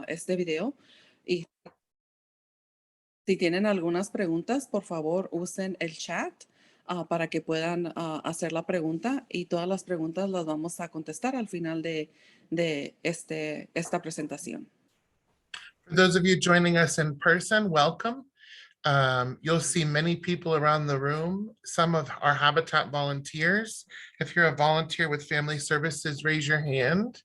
este video. Y si tienen algunas preguntas, por favor, usen el chat para que puedan hacer la pregunta y todas las preguntas las vamos a contestar al final de esta presentación. For those of you joining us in person, welcome. You'll see many people around the room. Some of our Habitat volunteers. If you're a volunteer with Family Services, raise your hand.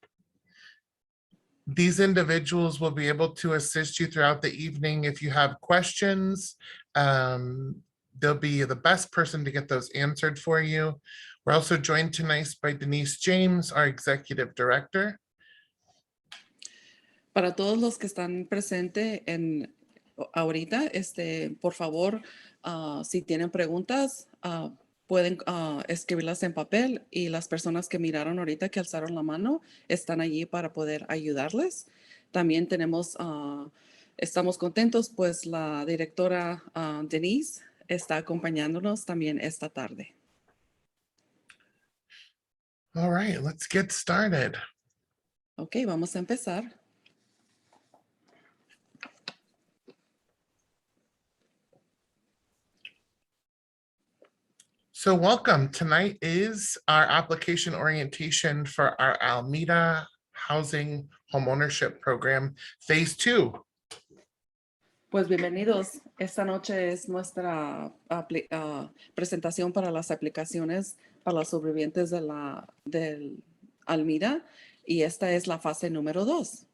These individuals will be able to assist you throughout the evening. If you have questions, they'll be the best person to get those answered for you. We're also joined tonight by Denise James, our Executive Director. Para todos los que están presentes ahorita, por favor, si tienen preguntas, pueden escribirlas en papel y las personas que miraron ahorita que alzaron la mano están allí para poder ayudarles. También estamos contentos, pues la directora Denise está acompañándonos también esta tarde. All right, let's get started. Ok, vamos a empezar. So welcome. Tonight is our application orientation for our Almeda Home Ownership Program, Phase 2. Pues bienvenidos. Esta noche es nuestra presentación para las aplicaciones para los sobrevivientes del Almeda y esta es la fase número 2.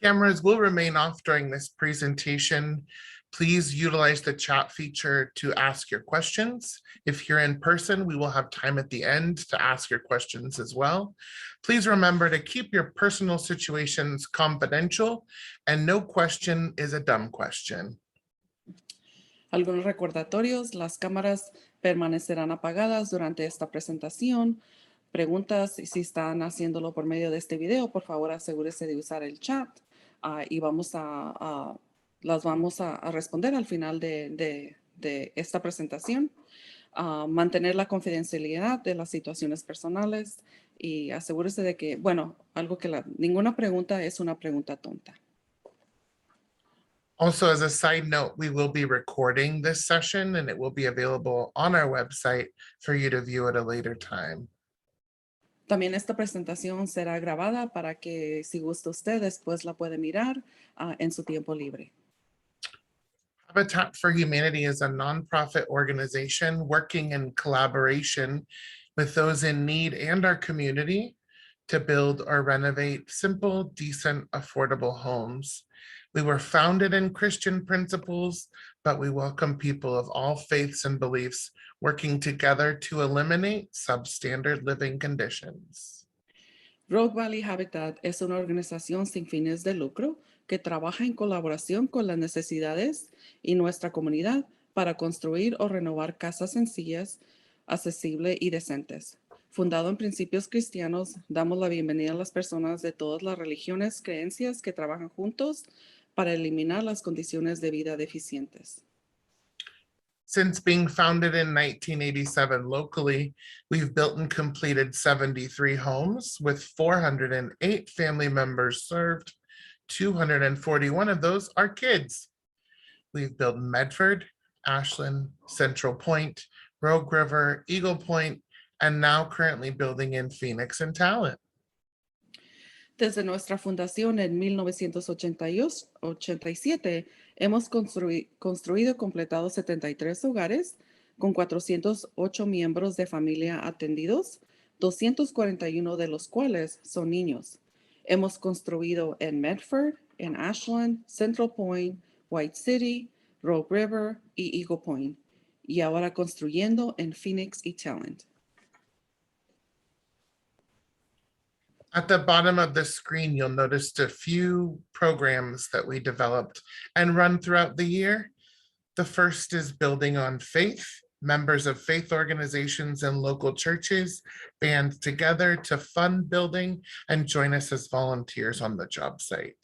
Cameras will remain off during this presentation. Please utilize the chat feature to ask your questions. If you're in person, we will have time at the end to ask your questions as well. Please remember to keep your personal situations confidential, and no question is a dumb question. Algunos recordatorios: las cámaras permanecerán apagadas durante esta presentación. Preguntas, si están haciéndolo por medio de este video, por favor asegúrese de usar el chat y las vamos a responder al final de esta presentación. Mantener la confidencialidad de las situaciones personales y asegúrese de que, ninguna pregunta es una pregunta tonta. Also, as a side note, we will be recording this session and it will be available on our website for you to view at a later time. También esta presentación será grabada para que, si gusta usted, después la puede mirar en su tiempo libre. Habitat for Humanity is a nonprofit organization working in collaboration with those in need and our community to build or renovate simple, decent, affordable homes. We were founded in Christian principles, but we welcome people of all faiths and beliefs working together to eliminate substandard living conditions. Rogue Valley Habitat es una organización sin fines de lucro que trabaja en colaboración con las necesidades y nuestra comunidad para construir o renovar casas sencillas, accesibles y decentes. Fundado en principios cristianos, damos la bienvenida a las personas de todas las religiones, creencias que trabajan juntos para eliminar las condiciones de vida deficientes. Since being founded in 1987 locally, we've built and completed 73 homes with 408 family members served. 241 of those are kids. We've built Medford, Ashland, Central Point, Rogue River, Eagle Point, and now currently building in Phoenix and Talent. Desde nuestra fundación en 1987, hemos construido y completado 73 hogares con 408 miembros de familia atendidos, 241 de los cuales son niños. Hemos construido en Medford, en Ashland, Central Point, White City, Rogue River y Eagle Point, y ahora construyendo en Phoenix y Talent. At the bottom of the screen, you'll notice a few programs that we developed and run throughout the year. The first is Building on Faith. Members of faith organizations and local churches band together to fund building and join us as volunteers on the job site.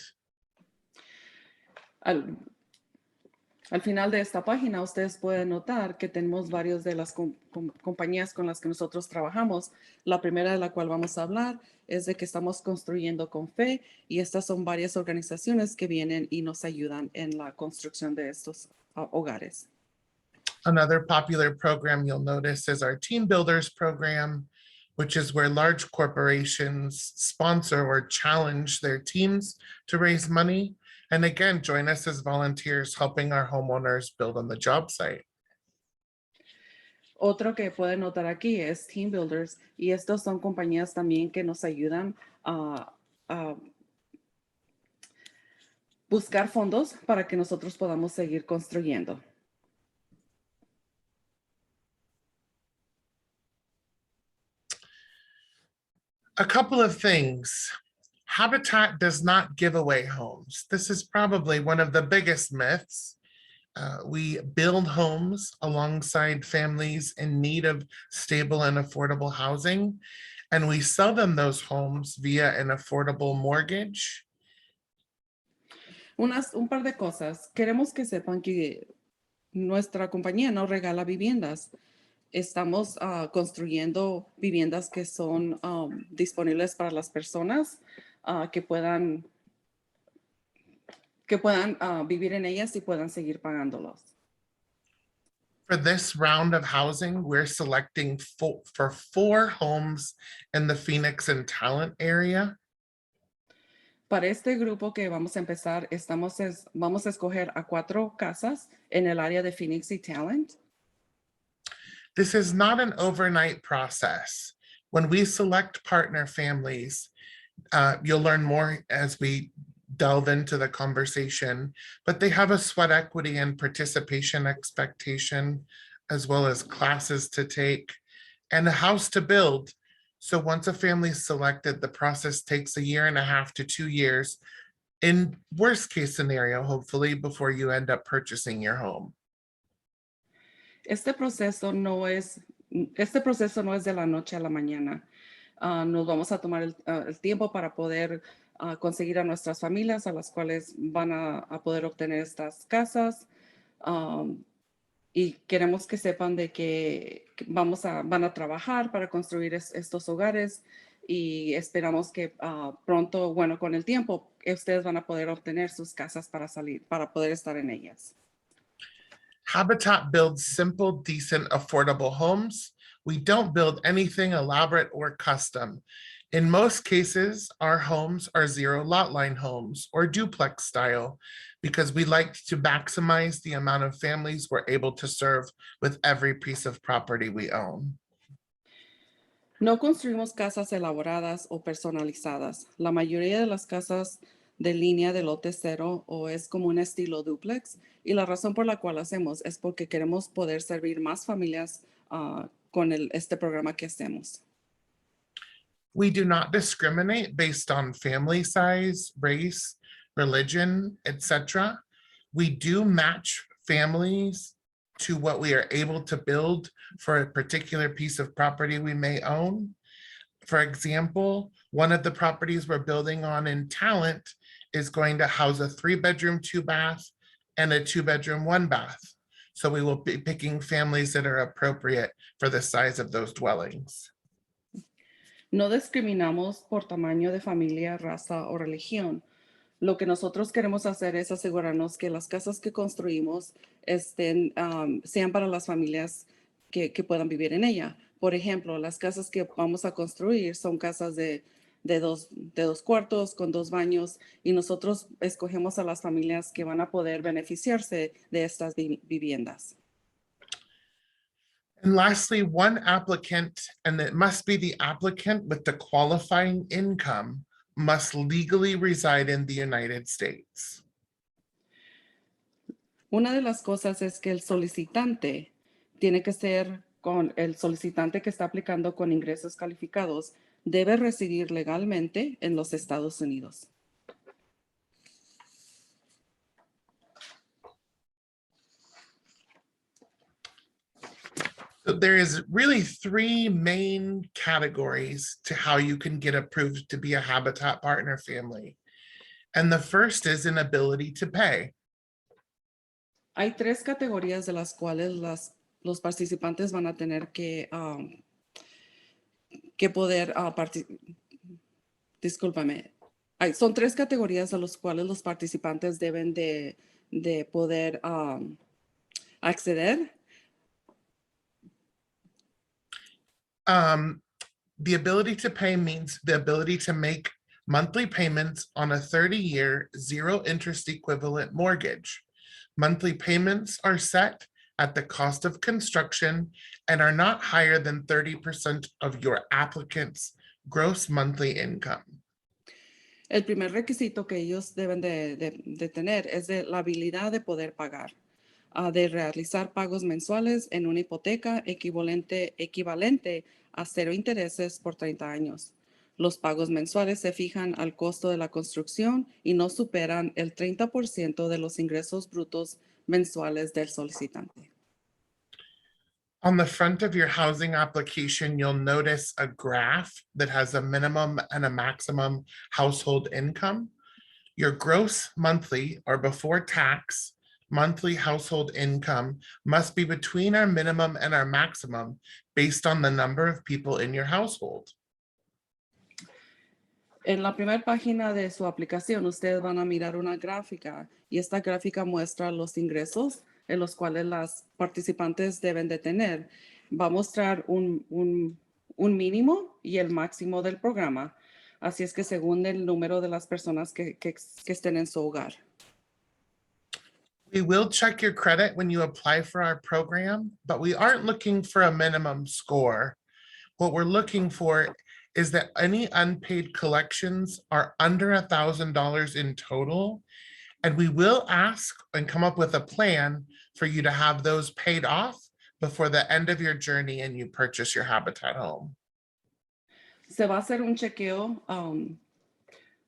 Al final de esta página, ustedes pueden notar que tenemos varios de las compañías con las que nosotros trabajamos. La primera de la cual vamos a hablar es de que estamos construyendo con fe y estas son varias organizaciones que vienen y nos ayudan en la construcción de estos hogares. Another popular program you'll notice is our Team Builders program, which is where large corporations sponsor or challenge their teams to raise money. And again, join us as volunteers helping our homeowners build on the job site. Otro que pueden notar aquí es Team Builders y estos son compañías también que nos ayudan a buscar fondos para que nosotros podamos seguir construyendo. A couple of things. Habitat does not give away homes. This is probably one of the biggest myths. We build homes alongside families in need of stable and affordable housing, and we sell them those homes via an affordable mortgage. Un par de cosas. Queremos que sepan que nuestra compañía no regala viviendas. Estamos construyendo viviendas que son disponibles para las personas que puedan vivir en ellas y puedan seguir pagándolos. For this round of housing, we're selecting for 4 homes in the Phoenix and Talent area. Para este grupo que vamos a empezar, vamos a escoger a 4 casas en el área de Phoenix y Talent. This is not an overnight process. When we select partner families, you'll learn more as we delve into the conversation, but they have a sweat equity and participation expectation, as well as classes to take and a house to build. So once a family is selected, the process takes 1.5 to 2 years, in worst case scenario, hopefully, before you end up purchasing your home. Este proceso no es de la noche a la mañana. Nos vamos a tomar el tiempo para poder conseguir a nuestras familias a las cuales van a poder obtener estas casas. Y queremos que sepan de que van a trabajar para construir estos hogares y esperamos que pronto, bueno, con el tiempo, ustedes van a poder obtener sus casas para poder estar en ellas. Habitat builds simple, decent, affordable homes. We don't build anything elaborate or custom. In most cases, our homes are 0 lot line homes or duplex style because we like to maximize the amount of families we're able to serve with every piece of property we own. No construimos casas elaboradas o personalizadas. La mayoría de las casas de línea de lote cero o es como un estilo duplex y la razón por la cual hacemos es porque queremos poder servir más familias con este programa que hacemos. We do not discriminate based on family size, race, religion, etc. We do match families to what we are able to build for a particular piece of property we may own. For example, one of the properties we're building on in Talent is going to house a 3-bedroom, 2-bath, and a 2-bedroom, 1-bath. So we will be picking families that are appropriate for the size of those dwellings. No discriminamos por tamaño de familia, raza o religión. Lo que nosotros queremos hacer es asegurarnos que las casas que construimos sean para las familias que puedan vivir en ella. Por ejemplo, las casas que vamos a construir son casas de 2 cuartos con 2 baños y nosotros escogemos a las familias que van a poder beneficiarse de estas viviendas. And lastly, one applicant, and it must be the applicant with the qualifying income, must legally reside in the United States. Una de las cosas es que el solicitante tiene que ser el solicitante que está aplicando con ingresos calificados debe residir legalmente en los Estados Unidos. So there is really 3 main categories to how you can get approved to be a Habitat partner family. And the first is an ability to pay. Hay tres categorías de las cuales los participantes van a tener que poder discúlpame. Son tres categorías a las cuales los participantes deben de poder acceder. The ability to pay means the ability to make monthly payments on a 30-year zero interest equivalent mortgage. Monthly payments are set at the cost of construction and are not higher than 30% of your applicant's gross monthly income. El primer requisito que ellos deben de tener es de la habilidad de poder pagar, de realizar pagos mensuales en una hipoteca equivalente a 0 intereses por 30 años. Los pagos mensuales se fijan al costo de la construcción y no superan el 30% de los ingresos brutos mensuales del solicitante. On the front of your housing application, you'll notice a graph that has a minimum and a maximum household income. Your gross monthly or before tax monthly household income must be between our minimum and our maximum based on the number of people in your household. En la primera página de su aplicación, ustedes van a mirar una gráfica y esta gráfica muestra los ingresos en los cuales las participantes deben de tener. Va a mostrar un mínimo y el máximo del programa. Así es que según el número de las personas que estén en su hogar. We will check your credit when you apply for our program, but we aren't looking for a minimum score. What we're looking for is that any unpaid collections are under $1,000 in total. And we will ask and come up with a plan for you to have those paid off before the end of your journey and you purchase your Habitat home. Se va a hacer un chequeo,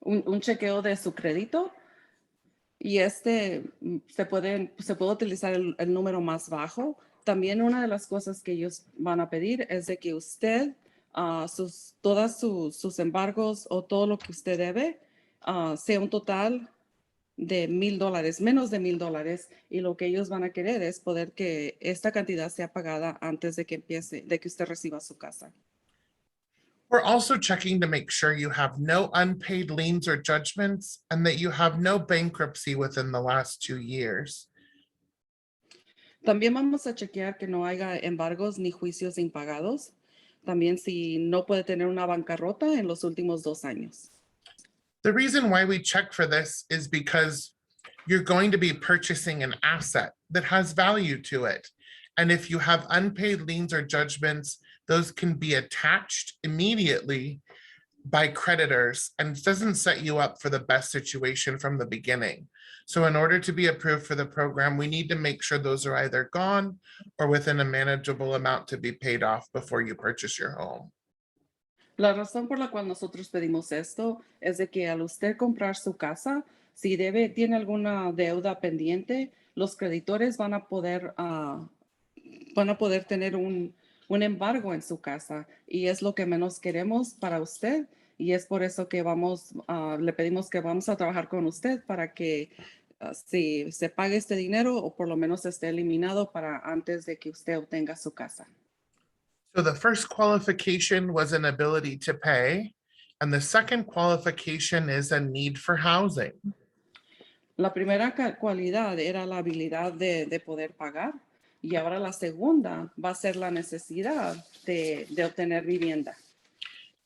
un chequeo de su crédito. Y se puede utilizar el número más bajo. También una de las cosas que ellos van a pedir es de que usted, todos sus embargos o todo lo que usted debe, sea un total de $1,000, menos de $1,000. Y lo que ellos van a querer es poder que esta cantidad sea pagada antes de que usted reciba su casa. We're also checking to make sure you have no unpaid liens or judgments and that you have no bankruptcy within the last 2 years. También vamos a chequear que no haya embargos ni juicios impagados. También si no puede tener una bancarrota en los últimos 2 años. The reason why we check for this is because you're going to be purchasing an asset that has value to it. And if you have unpaid liens or judgments, those can be attached immediately by creditors and doesn't set you up for the best situation from the beginning. So in order to be approved for the program, we need to make sure those are either gone or within a manageable amount to be paid off before you purchase your home. La razón por la cual nosotros pedimos esto es de que al usted comprar su casa, si tiene alguna deuda pendiente, los creditores van a poder tener un embargo en su casa y es lo que menos queremos para usted y es por eso que le pedimos que vamos a trabajar con usted para que si se pague este dinero o por lo menos esté eliminado para antes de que usted obtenga su casa. So the first qualification was an ability to pay, and the second qualification is a need for housing. La primera cualidad era la habilidad de poder pagar y ahora la segunda va a ser la necesidad de obtener vivienda.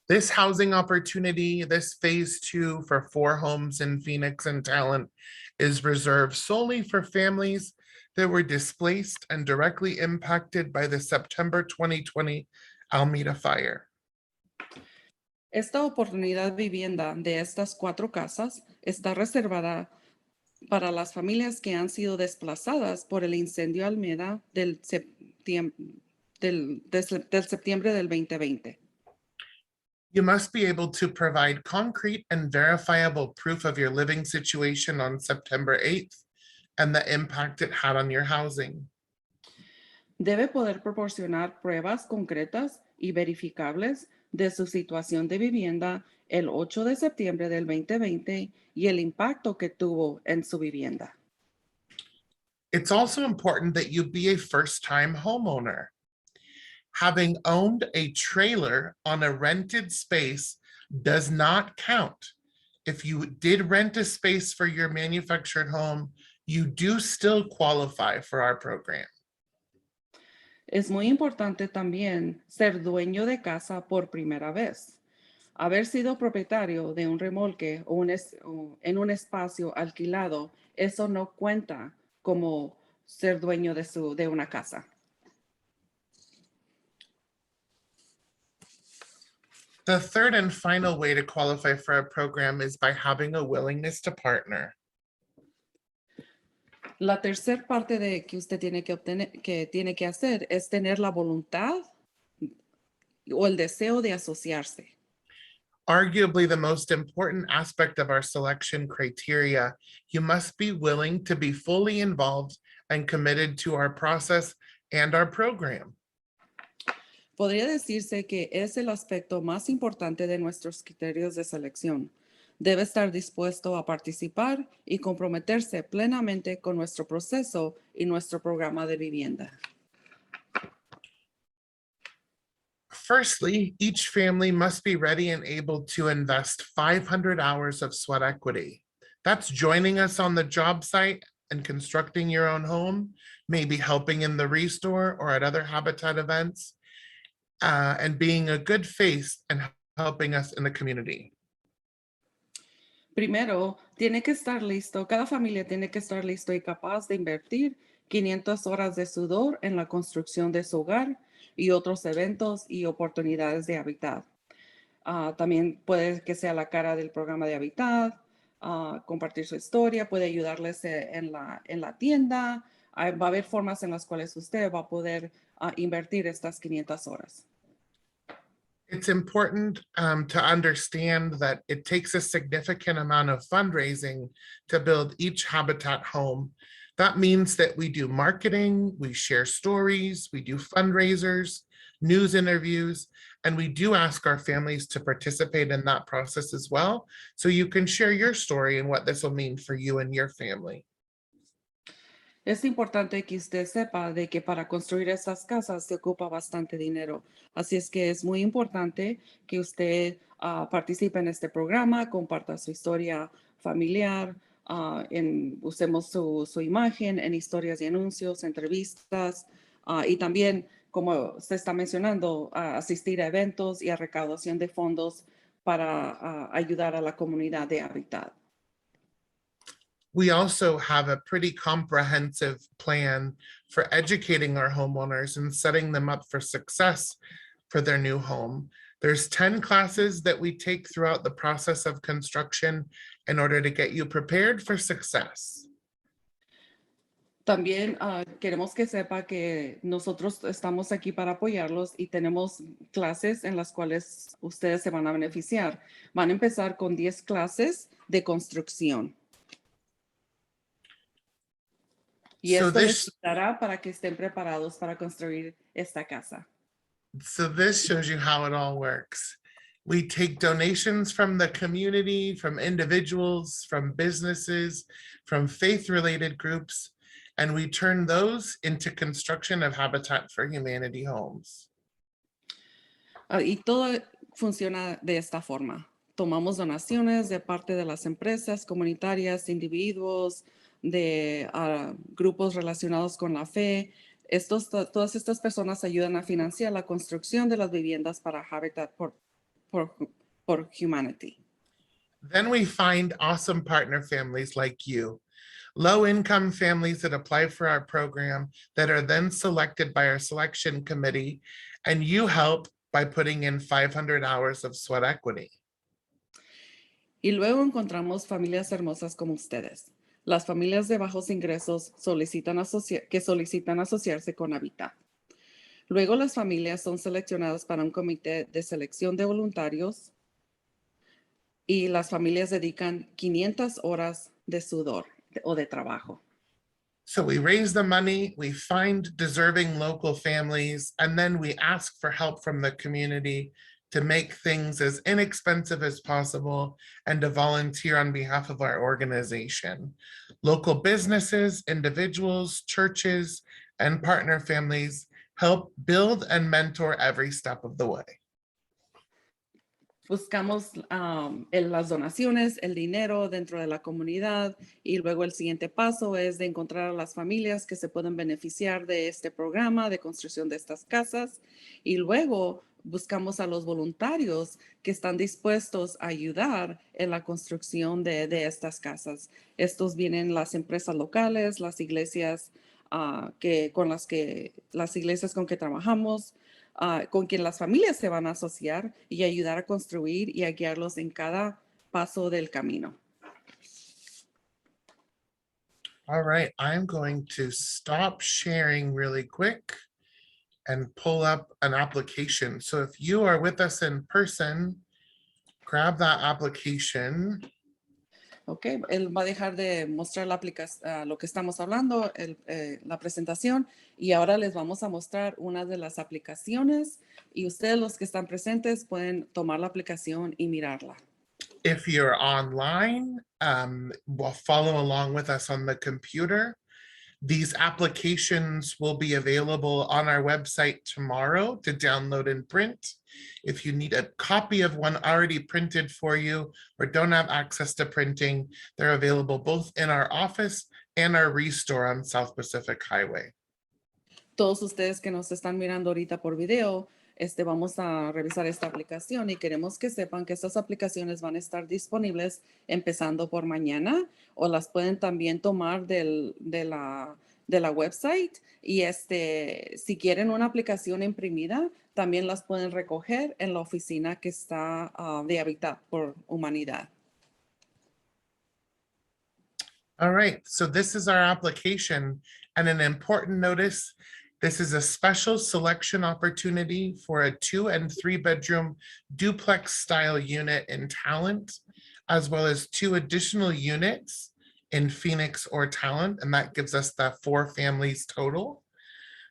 This housing opportunity, this phase 2 for 4 homes in Phoenix and Talent is reserved solely for families that were displaced and directly impacted by the September 2020 Almeda fire. Esta oportunidad de vivienda de estas 4 casas está reservada para las familias que han sido desplazadas por el incendio Almeda del septiembre del 2020. You must be able to provide concrete and verifiable proof of your living situation on September 8th and the impact it had on your housing. Debe poder proporcionar pruebas concretas y verificables de su situación de vivienda el 8 de septiembre del 2020 y el impacto que tuvo en su vivienda. It's also important that you be a first-time homeowner. Having owned a trailer on a rented space does not count. If you did rent a space for your manufactured home, you do still qualify for our program. Es muy importante también ser dueño de casa por primera vez. Haber sido propietario de un remolque o en un espacio alquilado, eso no cuenta como ser dueño de una casa. The third and final way to qualify for our program is by having a willingness to partner. La tercera parte de que usted tiene que hacer es tener la voluntad o el deseo de asociarse. Arguably the most important aspect of our selection criteria, you must be willing to be fully involved and committed to our process and our program. Podría decirse que es el aspecto más importante de nuestros criterios de selección. Debe estar dispuesto a participar y comprometerse plenamente con nuestro proceso y nuestro programa de vivienda. Firstly, each family must be ready and able to invest 500 hours of sweat equity. That's joining us on the job site and constructing your own home, maybe helping in the restore or at other Habitat events, and being a good face and helping us in the community. Primero, tiene que estar listo, cada familia tiene que estar listo y capaz de invertir 500 horas de sudor en la construcción de su hogar y otros eventos y oportunidades de hábitat. También puede que sea la cara del programa de hábitat, compartir su historia, puede ayudarles en la tienda. Va a haber formas en las cuales usted va a poder invertir estas 500 horas. It's important to understand that it takes a significant amount of fundraising to build each Habitat home. That means that we do marketing, we share stories, we do fundraisers, news interviews, and we do ask our families to participate in that process as well. So you can share your story and what this will mean for you and your family. Es importante que usted sepa de que para construir estas casas se ocupa bastante dinero. Así es que es muy importante que usted participe en este programa, comparta su historia familiar, usemos su imagen en historias y anuncios, entrevistas y también, como usted está mencionando, asistir a eventos y a recaudación de fondos para ayudar a la comunidad de Habitat. We also have a pretty comprehensive plan for educating our homeowners and setting them up for success for their new home. There's 10 classes that we take throughout the process of construction in order to get you prepared for success. También queremos que sepa que nosotros estamos aquí para apoyarlos y tenemos clases en las cuales ustedes se van a beneficiar. Van a empezar con 10 clases de construcción. Y So esto les this, dará para que estén preparados para construir esta casa. so this shows you how it all works. We take donations from the community, from individuals, from businesses, from faith-related groups, and we turn those into construction of Habitat for Humanity homes. Y todo funciona de esta forma. Tomamos donaciones de parte de las empresas comunitarias, individuos, de grupos relacionados con la fe. Todas estas personas ayudan a financiar la construcción de las viviendas para Habitat for Humanity. Then we find awesome partner families like you, low-income families that apply for our program that are then selected by our selection committee, and you help by putting in 500 hours of sweat equity. Y luego encontramos familias hermosas como ustedes. Las familias de bajos ingresos que solicitan asociarse con Habitat. Luego las familias son seleccionadas para un comité de selección de voluntarios y las familias dedican 500 horas de sudor o de trabajo. So we raise the money, we find deserving local families, and then we ask for help from the community to make things as inexpensive as possible and to volunteer on behalf of our organization. Local businesses, individuals, churches, and partner families help build and mentor every step of the way. Buscamos las donaciones, el dinero dentro de la comunidad y luego el siguiente paso es de encontrar a las familias que se pueden beneficiar de este programa de construcción de estas casas y luego buscamos a los voluntarios que están dispuestos a ayudar en la construcción de estas casas. Estos vienen las empresas locales, las iglesias las iglesias con que trabajamos, con quien las familias se van a asociar y ayudar a construir y a guiarlos en cada paso del camino. All right, I'm going to stop sharing really quick and pull up an application. So if you are with us in person, grab that application. Ok, él va a dejar de mostrar lo que estamos hablando, la presentación, y ahora les vamos a mostrar una de las aplicaciones y ustedes los que están presentes pueden tomar la aplicación y mirarla. If you're online, follow along with us on the computer. These applications will be available on our website tomorrow to download and print. If you need a copy of one already printed for you or don't have access to printing, they're available both in our office and our restore on South Pacific Highway. Todos ustedes que nos están mirando ahorita por video, vamos a revisar esta aplicación y queremos que sepan que estas aplicaciones van a estar disponibles empezando por mañana o las pueden también tomar de la website y si quieren una aplicación imprimida, también las pueden recoger en la oficina que está de Habitat por Humanidad. All right, so this is our application and an important notice. This is a special selection opportunity for a 2 and 3 bedroom duplex style unit in Talent, as well as 2 additional units in Phoenix or Talent, and that gives us the 4 families total.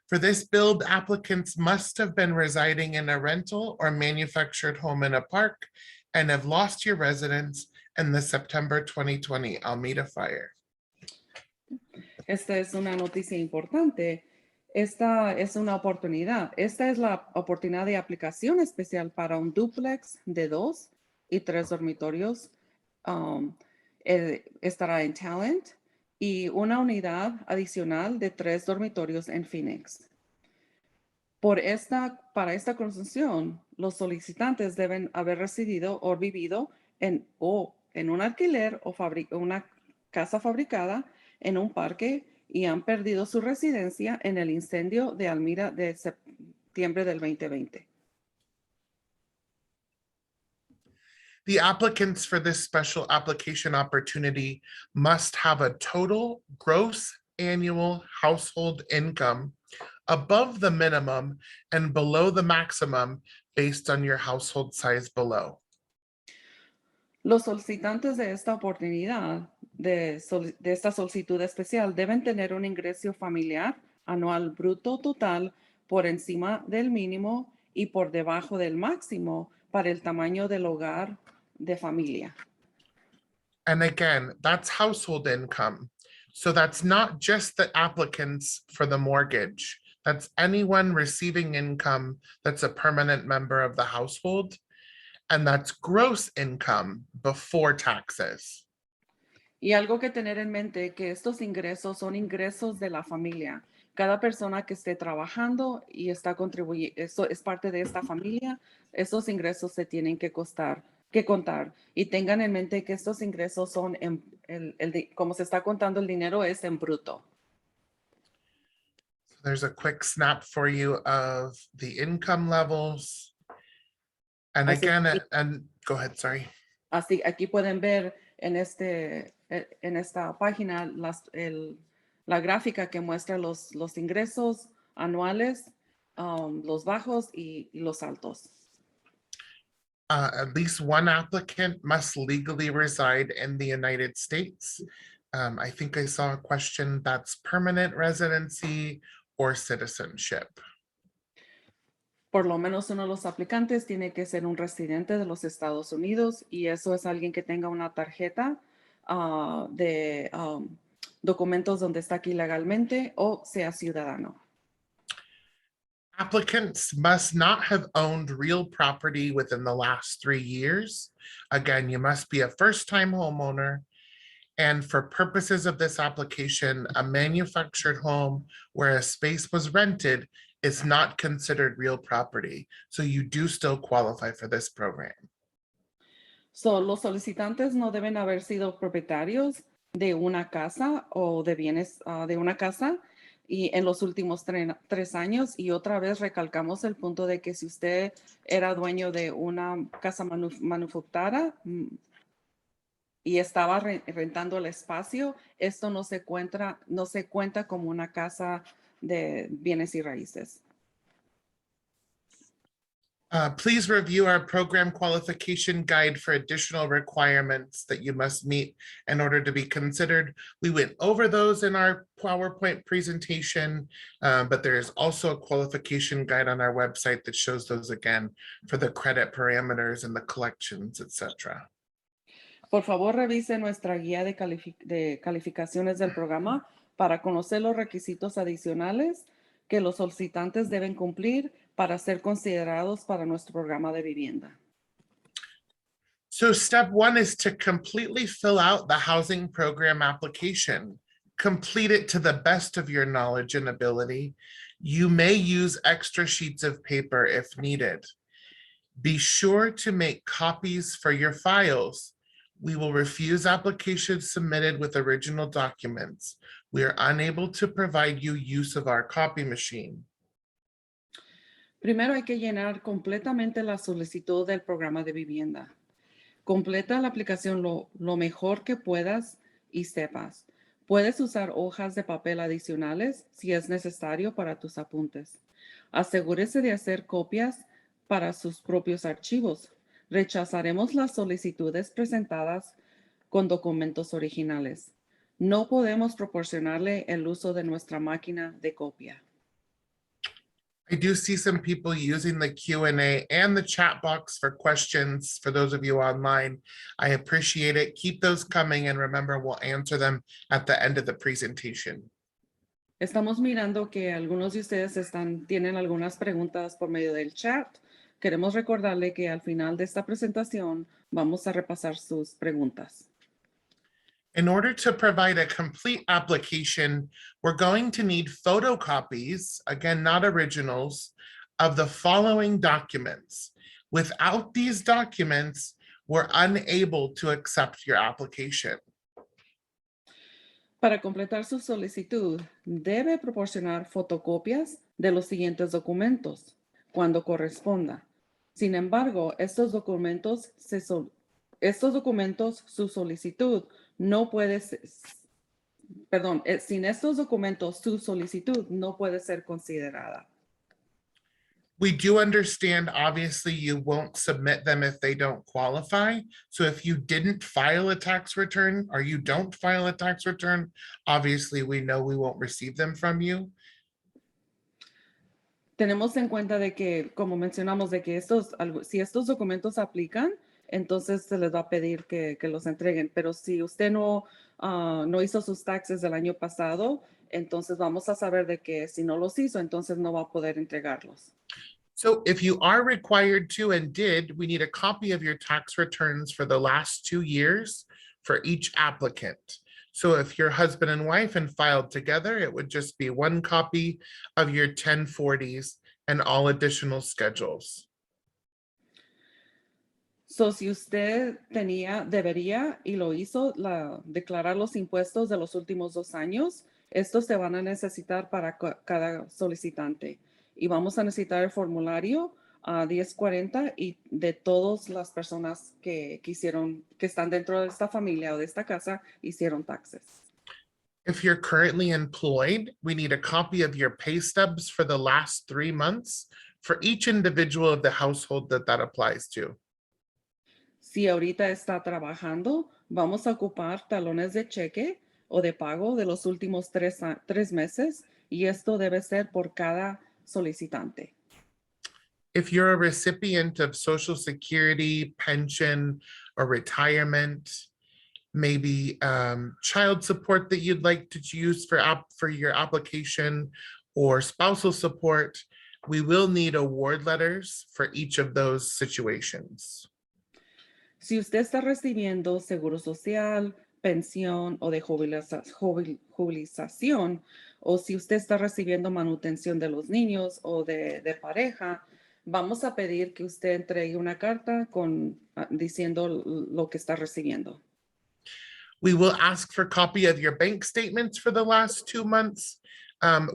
For this build, applicants must have been residing in a rental or manufactured home in a park and have lost your residence in the September 2020 Almeda fire. Esta es una noticia importante. Esta es una oportunidad. Esta es la oportunidad de aplicación especial para un dúplex de 2 y 3 dormitorios. Estará en Talent y una unidad adicional de 3 dormitorios en Phoenix. Para esta construcción, los solicitantes deben haber residido o vivido en un alquiler o una casa fabricada en un parque y han perdido su residencia en el incendio de Almeda de septiembre del 2020. The applicants for this special application opportunity must have a total gross annual household income above the minimum and below the maximum based on your household size below. Los solicitantes de esta oportunidad, de esta solicitud especial, deben tener un ingreso familiar anual bruto total por encima del mínimo y por debajo del máximo para el tamaño del hogar de familia. And again, that's household income. So that's not just the applicants for the mortgage. That's anyone receiving income that's a permanent member of the household. And that's gross income before taxes. Y algo que tener en mente que estos ingresos son ingresos de la familia. Cada persona que esté trabajando y está contribuyendo, eso es parte de esta familia, esos ingresos se tienen que contar. Y tengan en mente que estos ingresos son, como se está contando el dinero, es en bruto. So there's a quick snap for you of the income levels. And again, go ahead, sorry. Así, aquí pueden ver en esta página la gráfica que muestra los ingresos anuales, los bajos y los altos. At least one applicant must legally reside in the United States. I think I saw a question that's permanent residency or citizenship. Por lo menos uno de los aplicantes tiene que ser un residente de los Estados Unidos y eso es alguien que tenga una tarjeta de documentos donde está aquí legalmente o sea ciudadano. Applicants must not have owned real property within the last 3 years. Again, you must be a first-time homeowner. And for purposes of this application, a manufactured home where a space was rented is not considered real property. So you do still qualify for this program. So, los solicitantes no deben haber sido propietarios de una casa o de bienes de una casa y en los últimos 3 años. Y otra vez recalcamos el punto de que si usted era dueño de una casa manufacturada y estaba rentando el espacio, esto no se cuenta como una casa de bienes y raíces. Please review our program qualification guide for additional requirements that you must meet in order to be considered. We went over those in our PowerPoint presentation, but there is also a qualification guide on our website that shows those again for the credit parameters and the collections, etc. Por favor, revise nuestra guía de calificaciones del programa para conocer los requisitos adicionales que los solicitantes deben cumplir para ser considerados para nuestro programa de vivienda. So step 1 is to completely fill out the housing program application. Complete it to the best of your knowledge and ability. You may use extra sheets of paper if needed. Be sure to make copies for your files. We will refuse applications submitted with original documents. We are unable to provide you use of our copy machine. Primero hay que llenar completamente la solicitud del programa de vivienda. Completa la aplicación lo mejor que puedas y sepas. Puedes usar hojas de papel adicionales si es necesario para tus apuntes. Asegúrese de hacer copias para sus propios archivos. Rechazaremos las solicitudes presentadas con documentos originales. No podemos proporcionarle el uso de nuestra máquina de copia. I do see some people using the Q&A and the chat box for questions for those of you online. I appreciate it. Keep those coming, and remember, we'll answer them at the end of the presentation. Estamos mirando que algunos de ustedes tienen algunas preguntas por medio del chat. Queremos recordarle que al final de esta presentación vamos a repasar sus preguntas. In order to provide a complete application, we're going to need photocopies, again, not originals, of the following documents. Without these documents, we're unable to accept your application. Para completar su solicitud, debe proporcionar fotocopias de los siguientes documentos cuando corresponda. Sin embargo, estos documentos, su solicitud no puede ser, sin estos documentos, su solicitud no puede ser considerada. We do understand, obviously, you won't submit them if they don't qualify. So if you didn't file a tax return or you don't file a tax return, obviously we know we won't receive them from you. Tenemos en cuenta de que, como mencionamos, de que si estos documentos aplican, entonces se les va a pedir que los entreguen. Pero si usted no hizo sus taxes del año pasado, entonces vamos a saber de que si no los hizo, entonces no va a poder entregarlos. So if you are required to and did, we need a copy of your tax returns for the last 2 years for each applicant. So if you're husband and wife and filed together, it would just be 1 copy of your 1040s and all additional schedules. So, si usted debería y lo hizo, declarar los impuestos de los últimos 2 años, estos se van a necesitar para cada solicitante. Y vamos a necesitar el formulario 1040 y de todas las personas que están dentro de esta familia o de esta casa, hicieron taxes. If you're currently employed, we need a copy of your pay stubs for the last 3 months for each individual of the household that applies to. Si ahorita está trabajando, vamos a ocupar talones de cheque o de pago de los últimos 3 meses y esto debe ser por cada solicitante. If you're a recipient of Social Security, pension, or retirement, maybe child support that you'd like to use for your application, or spousal support, we will need award letters for each of those situations. Si usted está recibiendo seguro social, pensión o de jubilación, o si usted está recibiendo manutención de los niños o de pareja, vamos a pedir que usted entregue una carta diciendo lo que está recibiendo. We will ask for a copy of your bank statements for the last 2 months.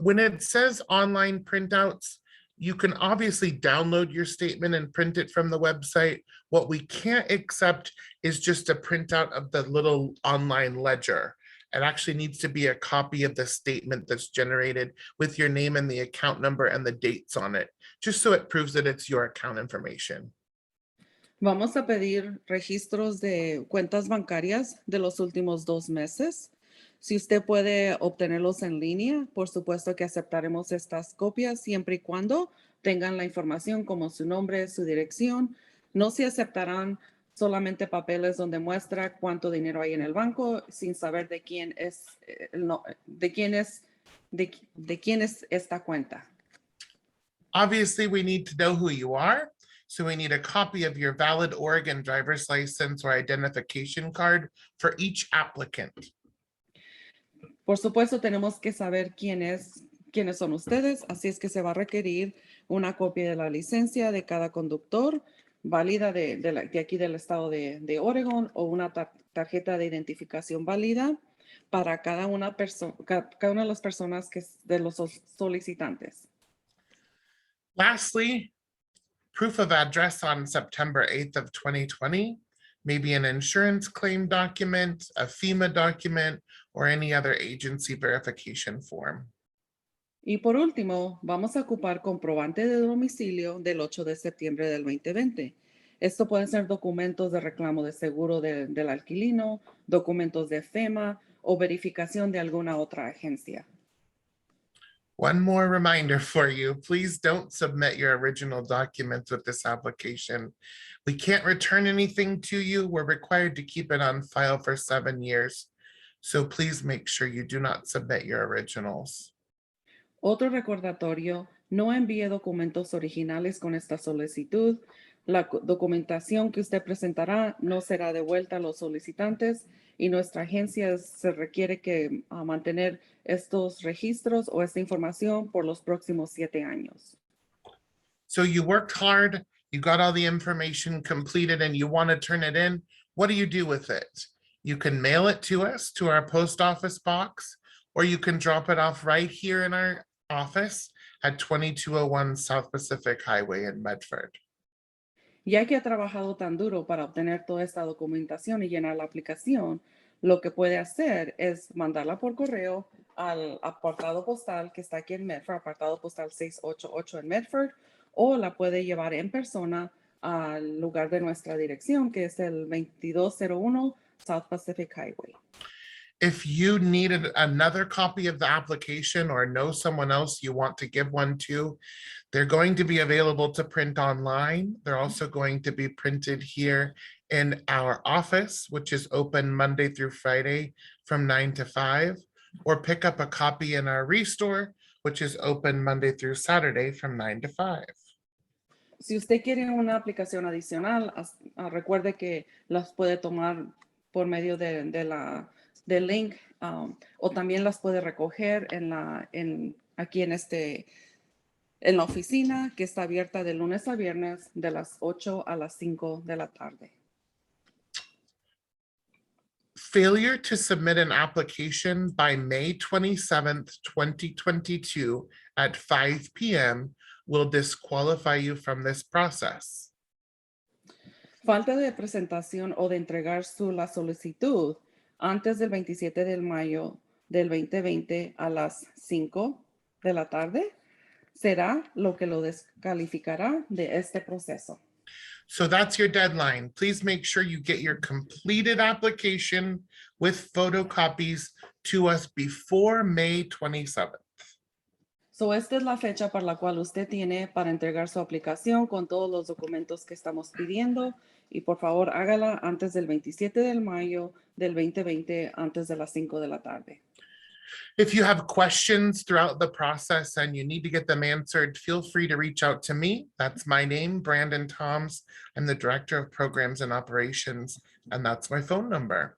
When it says online printouts, you can obviously download your statement and print it from the website. What we can't accept is just a printout of the little online ledger. It actually needs to be a copy of the statement that's generated with your name and the account number and the dates on it, just so it proves that it's your account information. Vamos a pedir registros de cuentas bancarias de los últimos 2 meses. Si usted puede obtenerlos en línea, por supuesto que aceptaremos estas copias siempre y cuando tengan la información como su nombre, su dirección. No se aceptarán solamente papeles donde muestra cuánto dinero hay en el banco sin saber de quién es, de quién es esta cuenta. Obviously, we need to know who you are. So we need a copy of your valid Oregon driver's license or identification card for each applicant. Por supuesto, tenemos que saber quiénes son ustedes, así es que se va a requerir una copia de la licencia de cada conductor, válida de aquí del estado de Oregon, o una tarjeta de identificación válida para cada una de las personas de los solicitantes. Lastly, proof of address on September 8th of 2020, maybe an insurance claim document, a FEMA document, or any other agency verification form. Y por último, vamos a ocupar comprobante de domicilio del 8 de septiembre del 2020. Esto pueden ser documentos de reclamo de seguro del alquilino, documentos de FEMA o verificación de alguna otra agencia. One more reminder for you, please don't submit your original documents with this application. We can't return anything to you. We're required to keep it on file for 7 years. So please make sure you do not submit your originals. Otro recordatorio, no envíe documentos originales con esta solicitud. La documentación que usted presentará no será devuelta a los solicitantes y nuestra agencia se requiere que mantener estos registros o esta información por los próximos 7 años. So you worked hard, you got all the information completed, and you want to turn it in. What do you do with it? You can mail it to us, to our post office box, or you can drop it off right here in our office at 2201 South Pacific Highway in Medford. Ya que ha trabajado tan duro para obtener toda esta documentación y llenar la aplicación, lo que puede hacer es mandarla por correo al apartado postal que está aquí en Medford, apartado postal 688 en Medford, o la puede llevar en persona al lugar de nuestra dirección, que es el 2201 South Pacific Highway. If you needed another copy of the application or know someone else you want to give one to, they're going to be available to print online. They're also going to be printed here in our office, which is open Monday through Friday from 9 to 5, or pick up a copy in our restore, which is open Monday through Saturday from 9 to 5. Si usted quiere una aplicación adicional, recuerde que las puede tomar por medio del link, o también las puede recoger aquí en la oficina, que está abierta de lunes a viernes de las 8 a las 5 de la tarde. Failure to submit an application by May 27th, 2022 at 5 p.m. will disqualify you from this process. Falta de presentación o de entregar la solicitud antes del 27 de mayo del 2020 a las 5 de la tarde será lo que lo descalificará de este proceso. So that's your deadline. Please make sure you get your completed application with photocopies to us before May 27th. So, esta es la fecha para la cual usted tiene para entregar su aplicación con todos los documentos que estamos pidiendo. Y por favor, hágala antes del 27 de mayo del 2020, antes de las 5 de la tarde. If you have questions throughout the process and you need to get them answered, feel free to reach out to me. That's my name, Brandon Thoms. I'm the Director of Programs and Operations, and that's my phone number.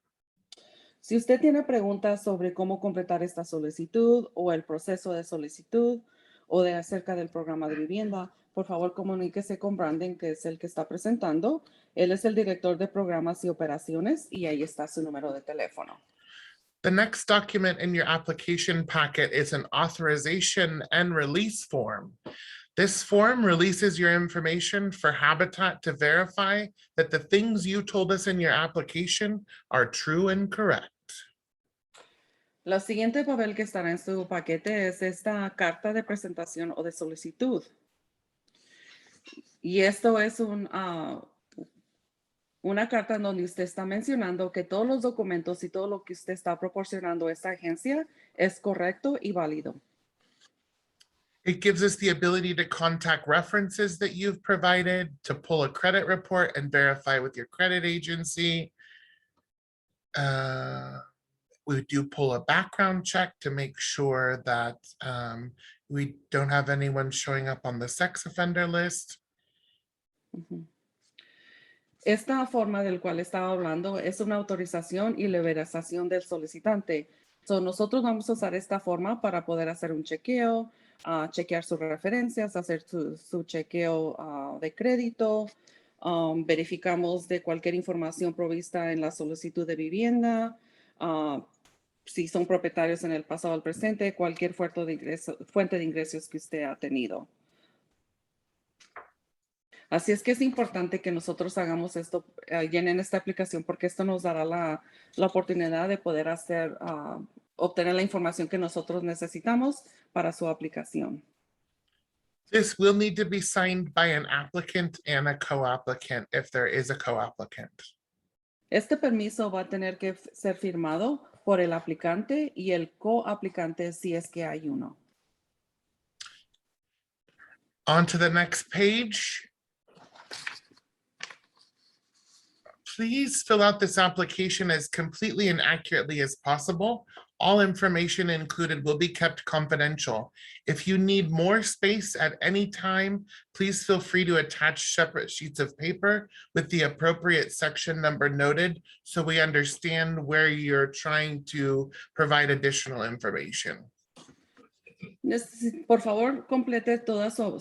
Si usted tiene preguntas sobre cómo completar esta solicitud o el proceso de solicitud o de acerca del programa de vivienda, por favor comuníquese con Brandon, que es el que está presentando. Él es el director de programas y operaciones y ahí está su número de teléfono. The next document in your application packet is an authorization and release form. This form releases your information for Habitat to verify that the things you told us in your application are true and correct. La siguiente papel que estará en su paquete es esta carta de presentación o de solicitud. Y esto es una carta en donde usted está mencionando que todos los documentos y todo lo que usted está proporcionando a esta agencia es correcto y válido. It gives us the ability to contact references that you've provided, to pull a credit report and verify with your credit agency. We do pull a background check to make sure that we don't have anyone showing up on the sex offender list. Esta forma del cual estaba hablando es una autorización y liberación del solicitante. So, nosotros vamos a usar esta forma para poder hacer un chequeo, chequear sus referencias, hacer su chequeo de crédito, verificamos de cualquier información provista en la solicitud de vivienda, si son propietarios en el pasado o el presente, cualquier fuente de ingresos que usted ha tenido. Así es que es importante que nosotros hagamos esto, llenen esta aplicación, porque esto nos dará la oportunidad de poder obtener la información que nosotros necesitamos para su aplicación. This will need to be signed by an applicant and a co-applicant if there is a co-applicant. Este permiso va a tener que ser firmado por el aplicante y el co-aplicante si es que hay uno. On to the next page. Please fill out this application as completely and accurately as possible. All information included will be kept confidential. If you need more space at any time, please feel free to attach separate sheets of paper with the appropriate section number noted so we understand where you're trying to provide additional information. Por favor, complete toda su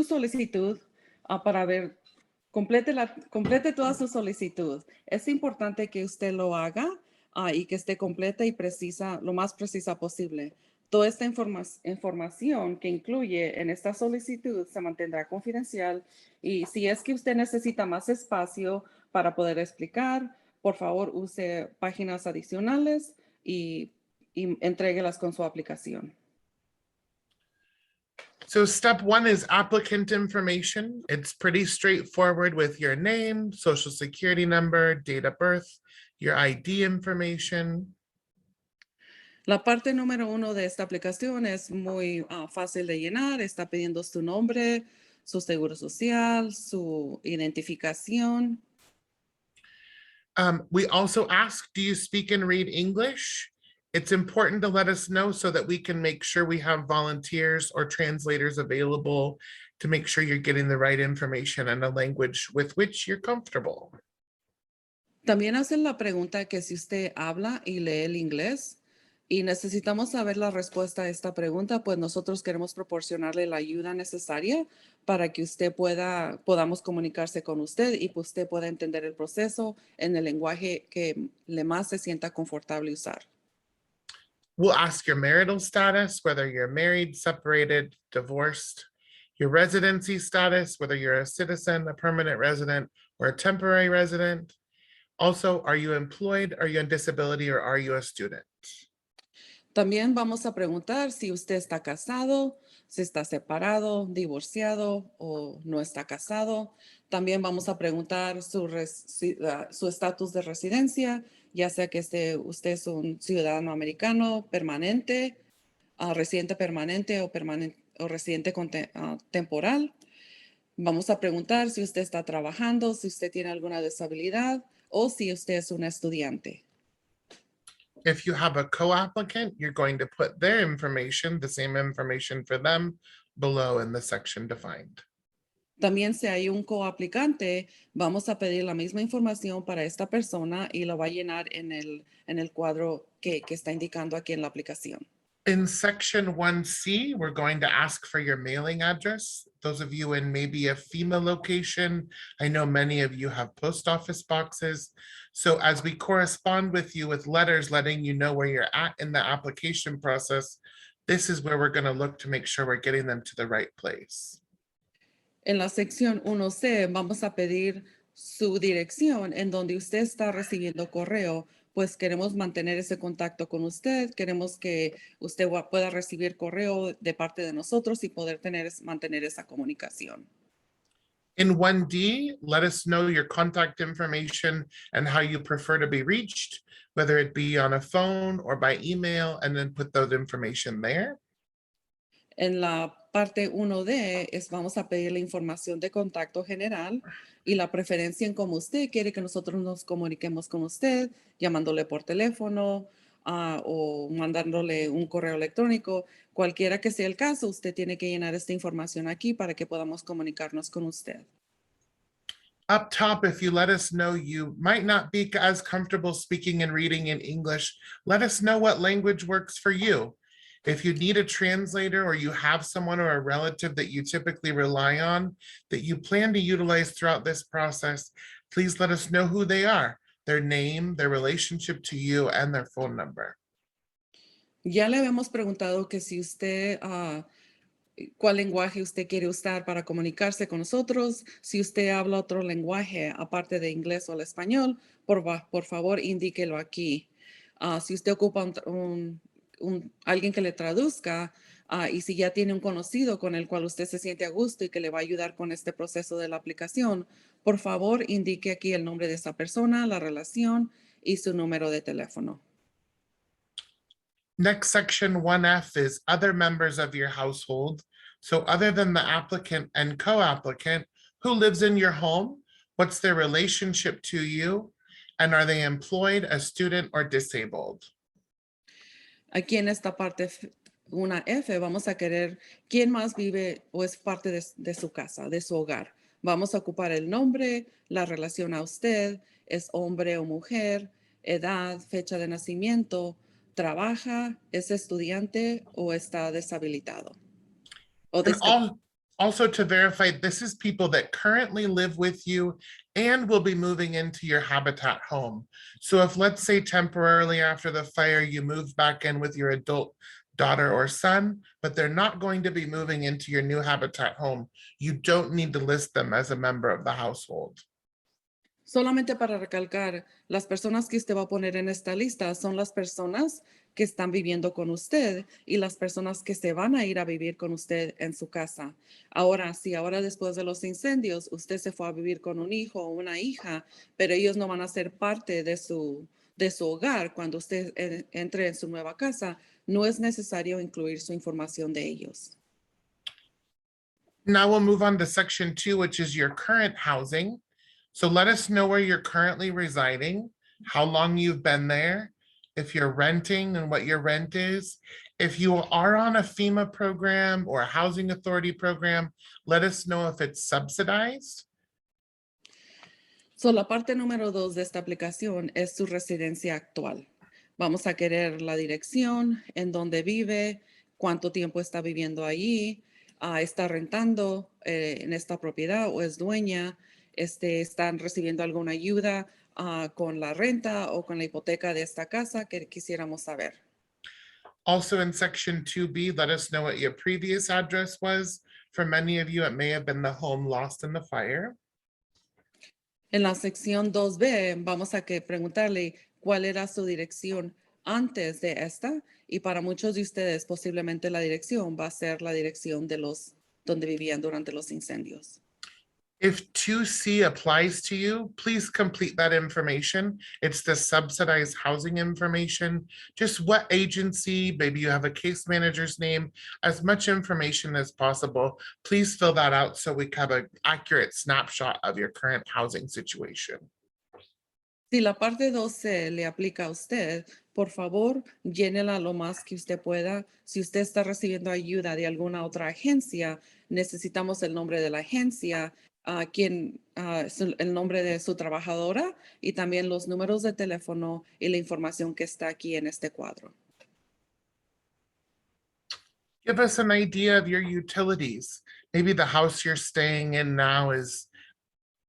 solicitud para ver. Complete toda su solicitud. Es importante que usted lo haga y que esté completa y precisa, lo más precisa posible. Toda esta información que incluye en esta solicitud se mantendrá confidencial, y si es que usted necesita más espacio para poder explicar, por favor use páginas adicionales y entréguelas con su aplicación. So step one is applicant information. It's pretty straightforward with your name, social security number, date of birth, your ID information. La parte número 1 de esta aplicación es muy fácil de llenar. Está pidiendo su nombre, su seguro social, su identificación. We also ask, do you speak and read English? It's important to let us know so that we can make sure we have volunteers or translators available to make sure you're getting the right information in a language with which you're comfortable. También hacen la pregunta que si usted habla y lee el inglés, y necesitamos saber la respuesta a esta pregunta, pues nosotros queremos proporcionarle la ayuda necesaria para que podamos comunicarse con usted y pues usted pueda entender el proceso en el lenguaje que le más se sienta confortable usar. We'll ask your marital status, whether you're married, separated, divorced, your residency status, whether you're a citizen, a permanent resident, or a temporary resident. Also, are you employed, are you on disability, or are you a student? También vamos a preguntar si usted está casado, si está separado, divorciado o no está casado. También vamos a preguntar su estatus de residencia, ya sea que usted es un ciudadano americano permanente residente permanente o residente temporal. Vamos a preguntar si usted está trabajando, si usted tiene alguna disabilidad o si usted es un estudiante. If you have a co-applicant, you're going to put their information, the same information for them, below in the section defined. También si hay un coaplicante, vamos a pedir la misma información para esta persona y lo va a llenar en el cuadro que está indicando aquí en la aplicación. In section 1C, we're going to ask for your mailing address. Those of you in maybe a FEMA location, I know many of you have post office boxes. So as we correspond with you with letters letting you know where you're at in the application process, this is where we're going to look to make sure we're getting them to the right place. En la sección 1C vamos a pedir su dirección en donde usted está recibiendo correo, pues queremos mantener ese contacto con usted, queremos que usted pueda recibir correo de parte de nosotros y poder mantener esa comunicación. In 1D, let us know your contact information and how you prefer to be reached, whether it be on a phone or by email, and then put those information there. En la parte 1D vamos a pedir la información de contacto general y la preferencia en cómo usted quiere que nosotros nos comuniquemos con usted, llamándole por teléfono o mandándole un correo electrónico. Cualquiera que sea el caso, usted tiene que llenar esta información aquí para que podamos comunicarnos con usted. Up top, if you let us know you might not be as comfortable speaking and reading in English, let us know what language works for you. If you need a translator or you have someone or a relative that you typically rely on that you plan to utilize throughout this process, please let us know who they are, their name, their relationship to you, and their phone number. Ya le habíamos preguntado que si usted, cuál lenguaje usted quiere usar para comunicarse con nosotros. Si usted habla otro lenguaje aparte de inglés o el español, por favor, indíquelo aquí. Si usted ocupa alguien que le traduzca y si ya tiene un conocido con el cual usted se siente a gusto y que le va a ayudar con este proceso de la aplicación, por favor, indique aquí el nombre de esa persona, la relación y su número de teléfono. Next section 1F is other members of your household. So other than the applicant and co-applicant, who lives in your home? What's their relationship to you? And are they employed, a student, or disabled? Aquí en esta parte, una F, vamos a querer quién más vive o es parte de su casa, de su hogar. Vamos a ocupar el nombre, la relación a usted, es hombre o mujer, edad, fecha de nacimiento, trabaja, es estudiante o está deshabilitado. And also to verify, this is people that currently live with you and will be moving into your habitat home. So if, let's say, temporarily after the fire, you move back in with your adult daughter or son, but they're not going to be moving into your new habitat home, you don't need to list them as a member of the household. Solamente para recalcar, las personas que usted va a poner en esta lista son las personas que están viviendo con usted y las personas que se van a ir a vivir con usted en su casa. Ahora, si ahora después de los incendios usted se fue a vivir con un hijo o una hija, pero ellos no van a ser parte de su hogar cuando usted entre en su nueva casa, no es necesario incluir su información de ellos. Now we'll move on to section 2, which is your current housing. So let us know where you're currently residing, how long you've been there, if you're renting and what your rent is. If you are on a FEMA program or a housing authority program, let us know if it's subsidized. So, la parte número 2 de esta aplicación es su residencia actual. Vamos a querer la dirección, en dónde vive, cuánto tiempo está viviendo allí, está rentando en esta propiedad o es dueña, están recibiendo alguna ayuda con la renta o con la hipoteca de esta casa que quisiéramos saber. Also in section 2B, let us know what your previous address was. For many of you, it may have been the home lost in the fire. En la sección 2B vamos a preguntarle cuál era su dirección antes de esta y para muchos de ustedes posiblemente la dirección va a ser la dirección de donde vivían durante los incendios. If 2C applies to you, please complete that information. It's the subsidized housing information. Just what agency, maybe you have a case manager's name, as much information as possible. Please fill that out so we have an accurate snapshot of your current housing situation. Si la parte 12 le aplica a usted, por favor, llénela lo más que usted pueda. Si usted está recibiendo ayuda de alguna otra agencia, necesitamos el nombre de la agencia, el nombre de su trabajadora y también los números de teléfono y la información que está aquí en este cuadro. Give us an idea of your utilities. Maybe the house you're staying in now is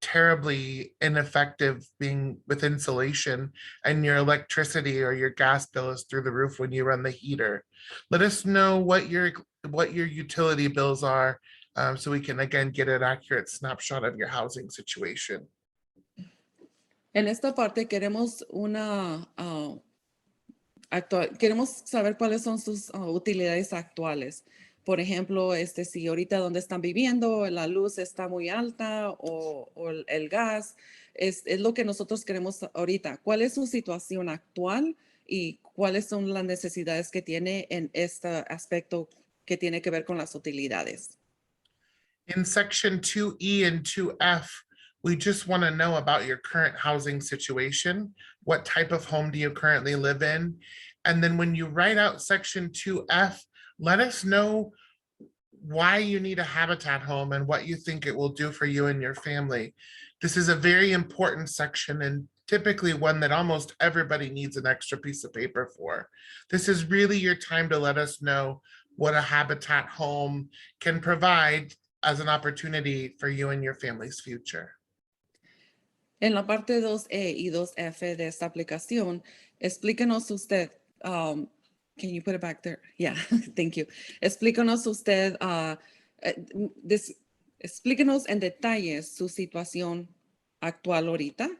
terribly ineffective being with insulation, and your electricity or your gas bill is through the roof when you run the heater. Let us know what your utility bills are, so we can again get an accurate snapshot of your housing situation. En esta parte queremos queremos saber cuáles son sus utilidades actuales. Por ejemplo, si ahorita donde están viviendo la luz está muy alta o el gas, es lo que nosotros queremos ahorita. ¿Cuál es su situación actual y cuáles son las necesidades que tiene en este aspecto que tiene que ver con las utilidades? In section 2E and 2F, we just want to know about your current housing situation. What type of home do you currently live in? And then when you write out section 2F, let us know why you need a habitat home and what you think it will do for you and your family. This is a very important section and typically one that almost everybody needs an extra piece of paper for. This is really your time to let us know what a habitat home can provide as an opportunity for you and your family's future. En la parte 2E y 2F de esta aplicación, explíquenos usted, can you put it back there? Yeah, thank you. Explíquenos usted, explíquenos en detalles su situación actual ahorita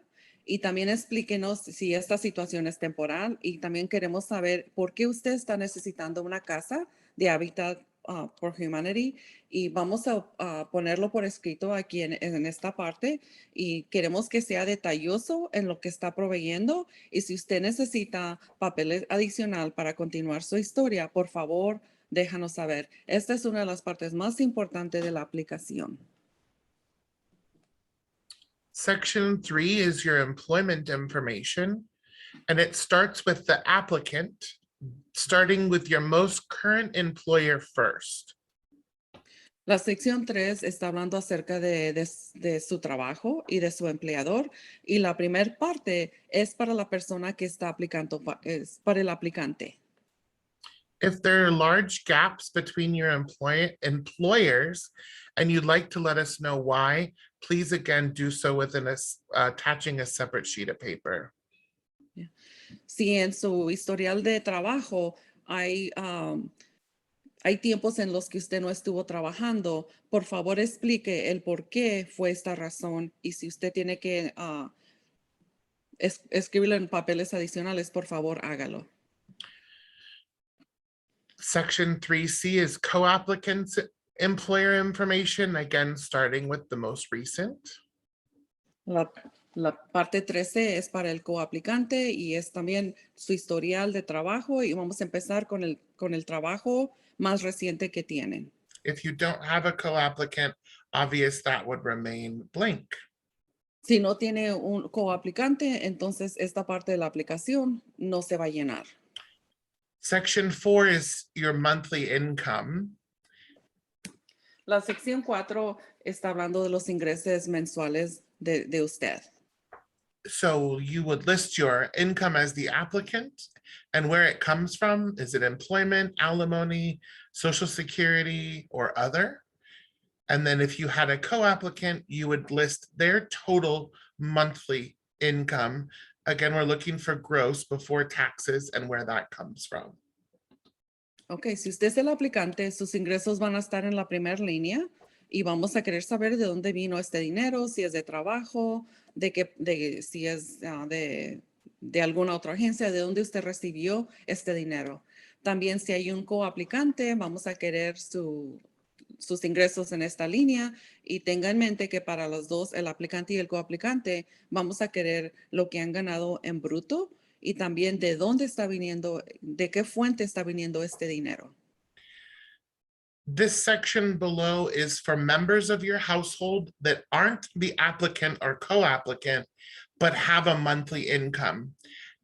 y también explíquenos si esta situación es temporal y también queremos saber por qué usted está necesitando una casa de hábitat por Humanity y vamos a ponerlo por escrito aquí en esta parte y queremos que sea detalloso en lo que está proveyendo y si usted necesita papeles adicional para continuar su historia, por favor, déjanos saber. Esta es una de las partes más importantes de la aplicación. Section 3 is your employment information, and it starts with the applicant, starting with your most current employer first. La sección 3 está hablando acerca de su trabajo y de su empleador y la primera parte es para la persona que está aplicando, es para el aplicante. If there are large gaps between your employers and you'd like to let us know why, please again do so within attaching a separate sheet of paper. Si en su historial de trabajo hay tiempos en los que usted no estuvo trabajando, por favor explique el por qué fue esta razón y si usted tiene que escribirlo en papeles adicionales, por favor hágalo. Section 3C is co-applicants employer information, again, starting with the most recent. La parte 13 es para el coaplicante y es también su historial de trabajo y vamos a empezar con el trabajo más reciente que tienen. If you don't have a co-applicant, obvious that would remain blank. Si no tiene un coaplicante, entonces esta parte de la aplicación no se va a llenar. Section 4 is your monthly income. La sección 4 está hablando de los ingresos mensuales de usted. So you would list your income as the applicant and where it comes from. Is it employment, alimony, social security, or other? And then if you had a co-applicant, you would list their total monthly income. Again, we're looking for gross before taxes and where that comes from. Ok, si usted es el aplicante, sus ingresos van a estar en la primera línea y vamos a querer saber de dónde vino este dinero, si es de trabajo, si es de alguna otra agencia, de dónde usted recibió este dinero. También si hay un coaplicante, vamos a querer sus ingresos en esta línea y tenga en mente que para los dos, el aplicante y el coaplicante, vamos a querer lo que han ganado en bruto y también de dónde está viniendo, de qué fuente está viniendo este dinero. This section below is for members of your household that aren't the applicant or co-applicant, but have a monthly income.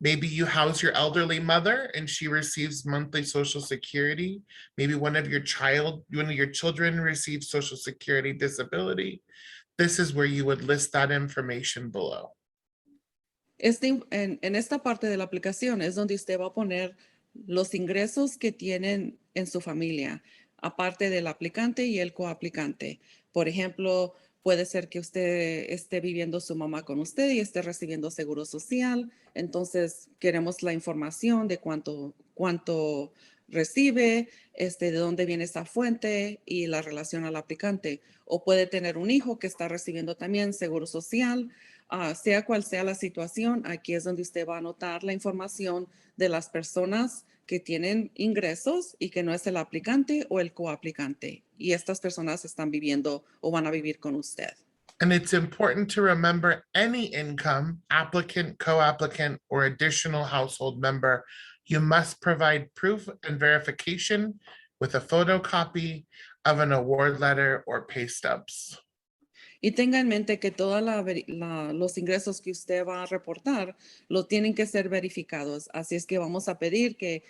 Maybe you house your elderly mother and she receives monthly Social Security. Maybe one of your children receives Social Security disability. This is where you would list that information below. En esta parte de la aplicación es donde usted va a poner los ingresos que tienen en su familia, aparte del aplicante y el coaplicante. Por ejemplo, puede ser que usted esté viviendo su mamá con usted y esté recibiendo seguro social. Entonces, queremos la información de cuánto recibe, de dónde viene esa fuente y la relación al aplicante. O puede tener un hijo que está recibiendo también seguro social. Sea cual sea la situación, aquí es donde usted va a anotar la información de las personas que tienen ingresos y que no es el aplicante o el coaplicante. Y estas personas están viviendo o van a vivir con usted. And it's important to remember any income, applicant, co-applicant, or additional household member, you must provide proof and verification with a photocopy of an award letter or pay stubs. Y tenga en mente que todos los ingresos que usted va a reportar lo tienen que ser verificados. Así es que vamos a pedir que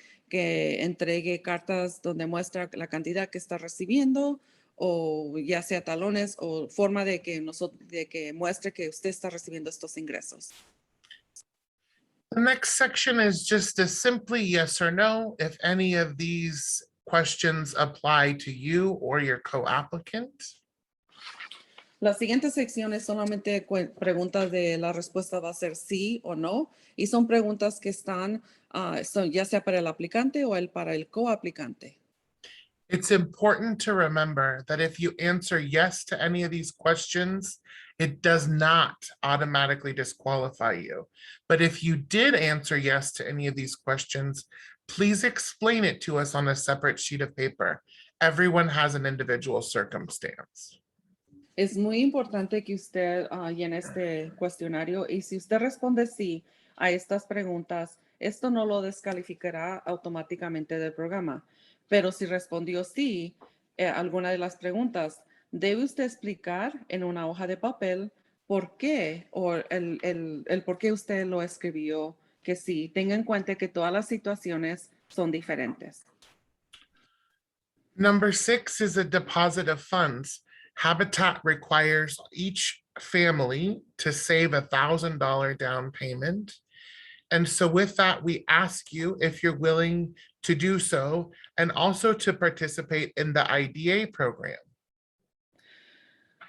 entregue cartas donde muestra la cantidad que está recibiendo o ya sea talones o forma de que muestre que usted está recibiendo estos ingresos. The next section is just a simply yes or no if any of these questions apply to you or your co-applicant. La siguiente sección es solamente preguntas de la respuesta va a ser sí o no y son preguntas que están ya sea para el aplicante o para el coaplicante. It's important to remember that if you answer yes to any of these questions, it does not automatically disqualify you. But if you did answer yes to any of these questions, please explain it to us on a separate sheet of paper. Everyone has an individual circumstance. Es muy importante que usted llene este cuestionario y si usted responde sí a estas preguntas, esto no lo descalificará automáticamente del programa. Pero si respondió sí a alguna de las preguntas, debe usted explicar en una hoja de papel por qué o el por qué usted lo escribió que sí. Tenga en cuenta que todas las situaciones son diferentes. Number 6 is a deposit of funds. Habitat requires each family to save $1,000 down payment. And so with that, we ask you if you're willing to do so and also to participate in the IDA program.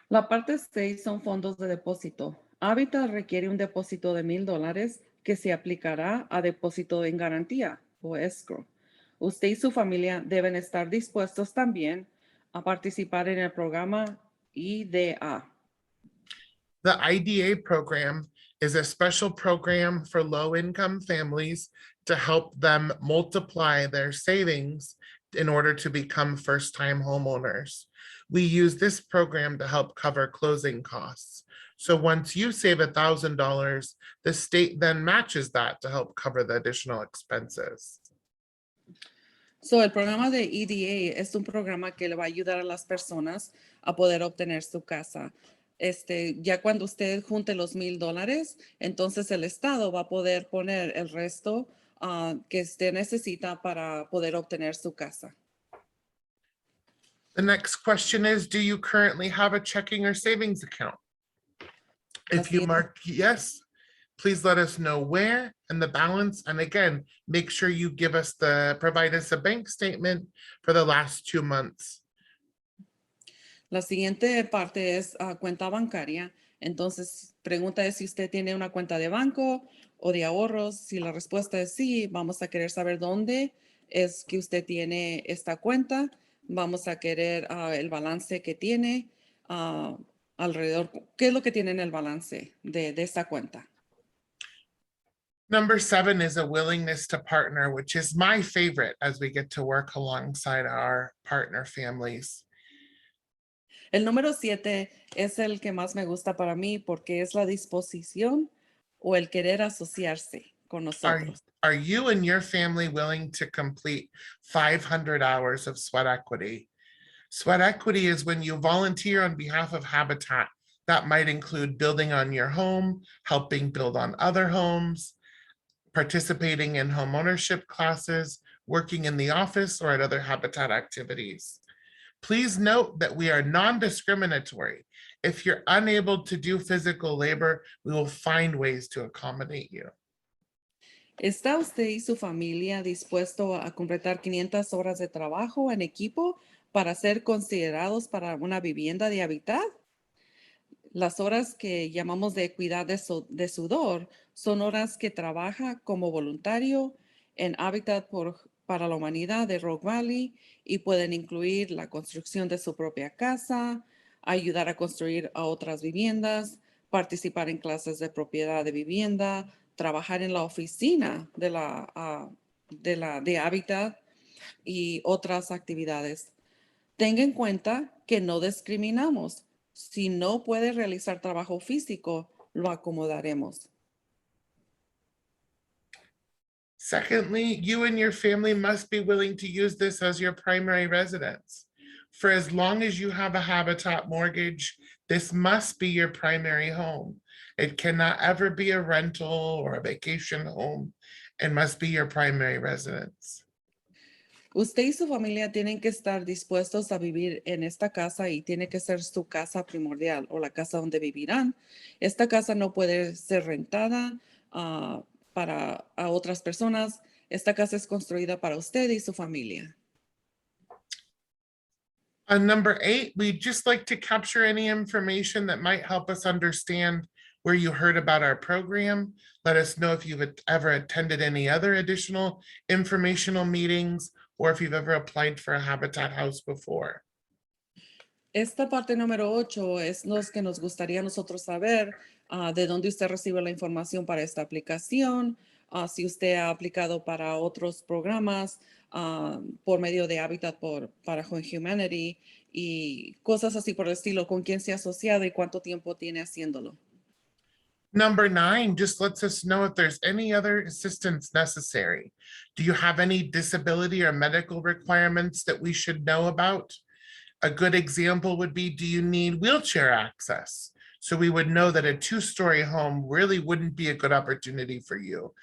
La parte 6 son fondos de depósito. Habitat requiere un depósito de $1,000 que se aplicará a depósito en garantía o escrow. Usted y su familia deben estar dispuestos también a participar en el programa IDA. The IDA program is a special program for low-income families to help them multiply their savings in order to become first-time homeowners. We use this program to help cover closing costs. So once you save $1,000, the state then matches that to help cover the additional expenses. So, el programa de EDA es un programa que le va a ayudar a las personas a poder obtener su casa. Ya cuando usted junte los $1,000, entonces el Estado va a poder poner el resto que usted necesita para poder obtener su casa. The next question is, do you currently have a checking or savings account? If you mark yes, please let us know where and the balance. And again, make sure you provide us a bank statement for the last 2 months. La siguiente parte es cuenta bancaria. Entonces, pregunta es si usted tiene una cuenta de banco o de ahorros. Si la respuesta es sí, vamos a querer saber dónde es que usted tiene esta cuenta. Vamos a querer el balance que tiene alrededor. ¿Qué es lo que tiene en el balance de esta cuenta? Number 7 is a willingness to partner, which is my favorite as we get to work alongside our partner families. El número 7 es el que más me gusta para mí porque es la disposición o el querer asociarse con Are, nosotros. are you and your family willing to complete 500 hours of sweat equity? Sweat equity is when you volunteer on behalf of Habitat. That might include building on your home, helping build on other homes, participating in home ownership classes, working in the office, or at other Habitat activities. Please note that we are non-discriminatory. If you're unable to do physical labor, we will find ways to accommodate you. ¿Está usted y su familia dispuesto a completar 500 horas de trabajo en equipo para ser considerados para una vivienda de hábitat? Las horas que llamamos de equidad de sudor son horas que trabaja como voluntario en Hábitat para la Humanidad de Rogue Valley y pueden incluir la construcción de su propia casa, ayudar a construir a otras viviendas, participar en clases de propiedad de vivienda, trabajar en la oficina de Hábitat y otras actividades. Tenga en cuenta que no discriminamos. Si no puede realizar trabajo físico, lo acomodaremos. Secondly, you and your family must be willing to use this as your primary residence. For as long as you have a Habitat mortgage, this must be your primary home. It cannot ever be a rental or a vacation home and must be your primary residence. Usted y su familia tienen que estar dispuestos a vivir en esta casa y tiene que ser su casa primordial o la casa donde vivirán. Esta casa no puede ser rentada para a otras personas. Esta casa es construida para usted y su familia. On number 8, we'd just like to capture any information that might help us understand where you heard about our program. Let us know if you've ever attended any other additional informational meetings or if you've ever applied for a Habitat house before. Esta parte número 8 es los que nos gustaría a nosotros saber de dónde usted recibe la información para esta aplicación, si usted ha aplicado para otros programas por medio de Habitat para Humanity y cosas así por el estilo, con quién se ha asociado y cuánto tiempo tiene haciéndolo. Number 9 just lets us know if there's any other assistance necessary. Do you have any disability or medical requirements that we should know about? A good example would be, do you need wheelchair access? So we would know that a 2-story home really wouldn't be a good opportunity for you.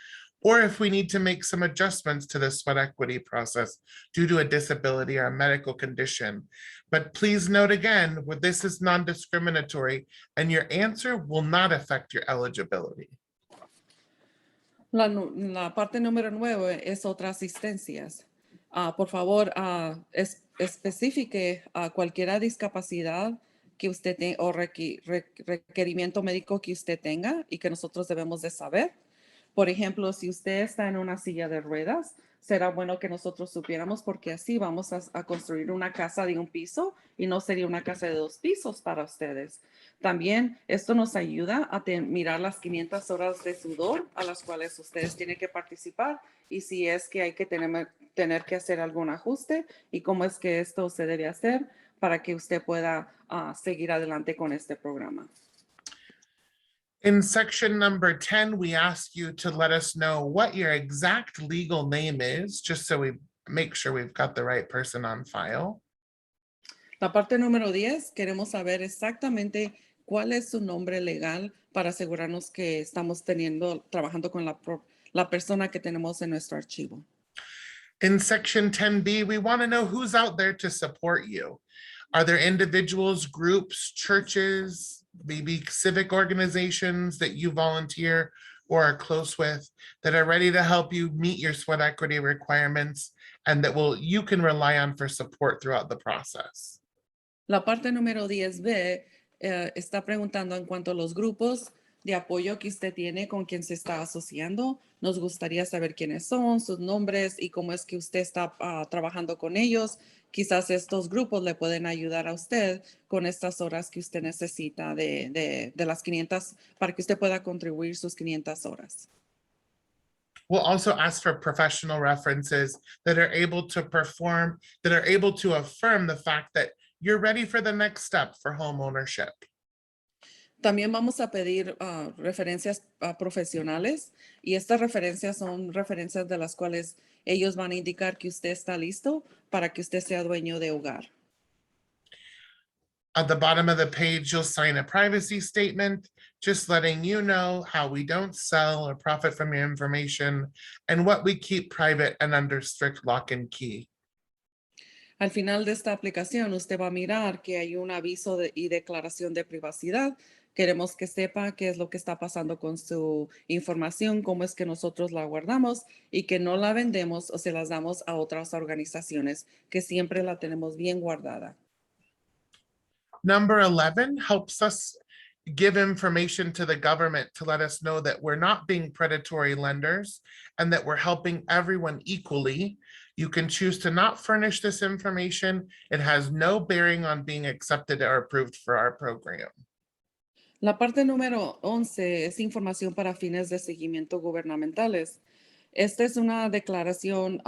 Or if we need to make some adjustments to the sweat equity process due to a disability or a medical condition. But please note again, this is non-discriminatory and your answer will not affect your eligibility. La parte número 9 es otras asistencias. Por favor, especifique cualquier discapacidad que usted tenga o requerimiento médico que usted tenga y que nosotros debemos de saber. Por ejemplo, si usted está en una silla de ruedas, será bueno que nosotros supiéramos porque así vamos a construir una casa de un piso y no sería una casa de 2 pisos para ustedes. También esto nos ayuda a mirar las 500 horas de sudor a las cuales ustedes tienen que participar y si es que hay que tener que hacer algún ajuste y cómo es que esto se debe hacer para que usted pueda seguir adelante con este programa. In section number 10, we ask you to let us know what your exact legal name is, just so we make sure we've got the right person on file. La parte número 10, queremos saber exactamente cuál es su nombre legal para asegurarnos que estamos trabajando con la persona que tenemos en nuestro archivo. In section 10B, we want to know who's out there to support you. Are there individuals, groups, churches, maybe civic organizations that you volunteer or are close with that are ready to help you meet your sweat equity requirements and that you can rely on for support throughout the process? La parte número 10B está preguntando en cuanto a los grupos de apoyo que usted tiene con quien se está asociando. Nos gustaría saber quiénes son, sus nombres y cómo es que usted está trabajando con ellos. Quizás estos grupos le pueden ayudar a usted con estas horas que usted necesita de las 500 para que usted pueda contribuir sus 500 horas. We'll also ask for professional references that are able to affirm the fact that you're ready for the next step for home ownership. También vamos a pedir referencias profesionales y estas referencias son referencias de las cuales ellos van a indicar que usted está listo para que usted sea dueño de hogar. At the bottom of the page, you'll sign a privacy statement, just letting you know how we don't sell or profit from your information and what we keep private and under strict lock and key. Al final de esta aplicación, usted va a mirar que hay un aviso y declaración de privacidad. Queremos que sepa qué es lo que está pasando con su información, cómo es que nosotros la guardamos y que no la vendemos o se las damos a otras organizaciones, que siempre la tenemos bien guardada. Number 11 helps us give information to the government to let us know that we're not being predatory lenders and that we're helping everyone equally. You can choose to not furnish this information. It has no bearing on being accepted or approved for our program. La parte número 11 es información para fines de seguimiento gubernamentales. Esta es una declaración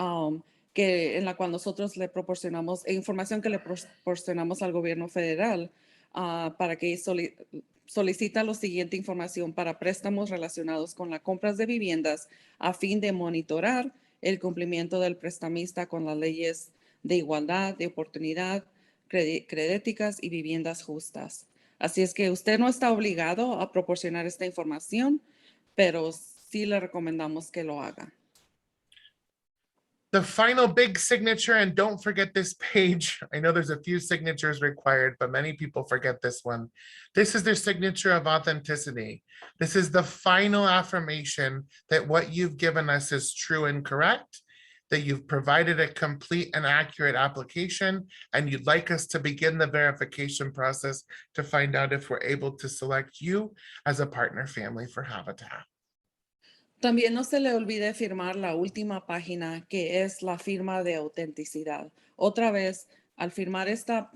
en la cual nosotros le proporcionamos información que le proporcionamos al gobierno federal para que solicita la siguiente información para préstamos relacionados con las compras de viviendas a fin de monitorar el cumplimiento del prestamista con las leyes de igualdad, de oportunidad, credéticas y viviendas justas. Así es que usted no está obligado a proporcionar esta información, pero sí le recomendamos que lo haga. The final big signature, and don't forget this page. I know there's a few signatures required, but many people forget this one. This is their signature of authenticity. This is the final affirmation that what you've given us is true and correct, that you've provided a complete and accurate application, and you'd like us to begin the verification process to find out if we're able to select you as a partner family for Habitat. También no se le olvide firmar la última página, que es la firma de autenticidad. Otra vez, al firmar esta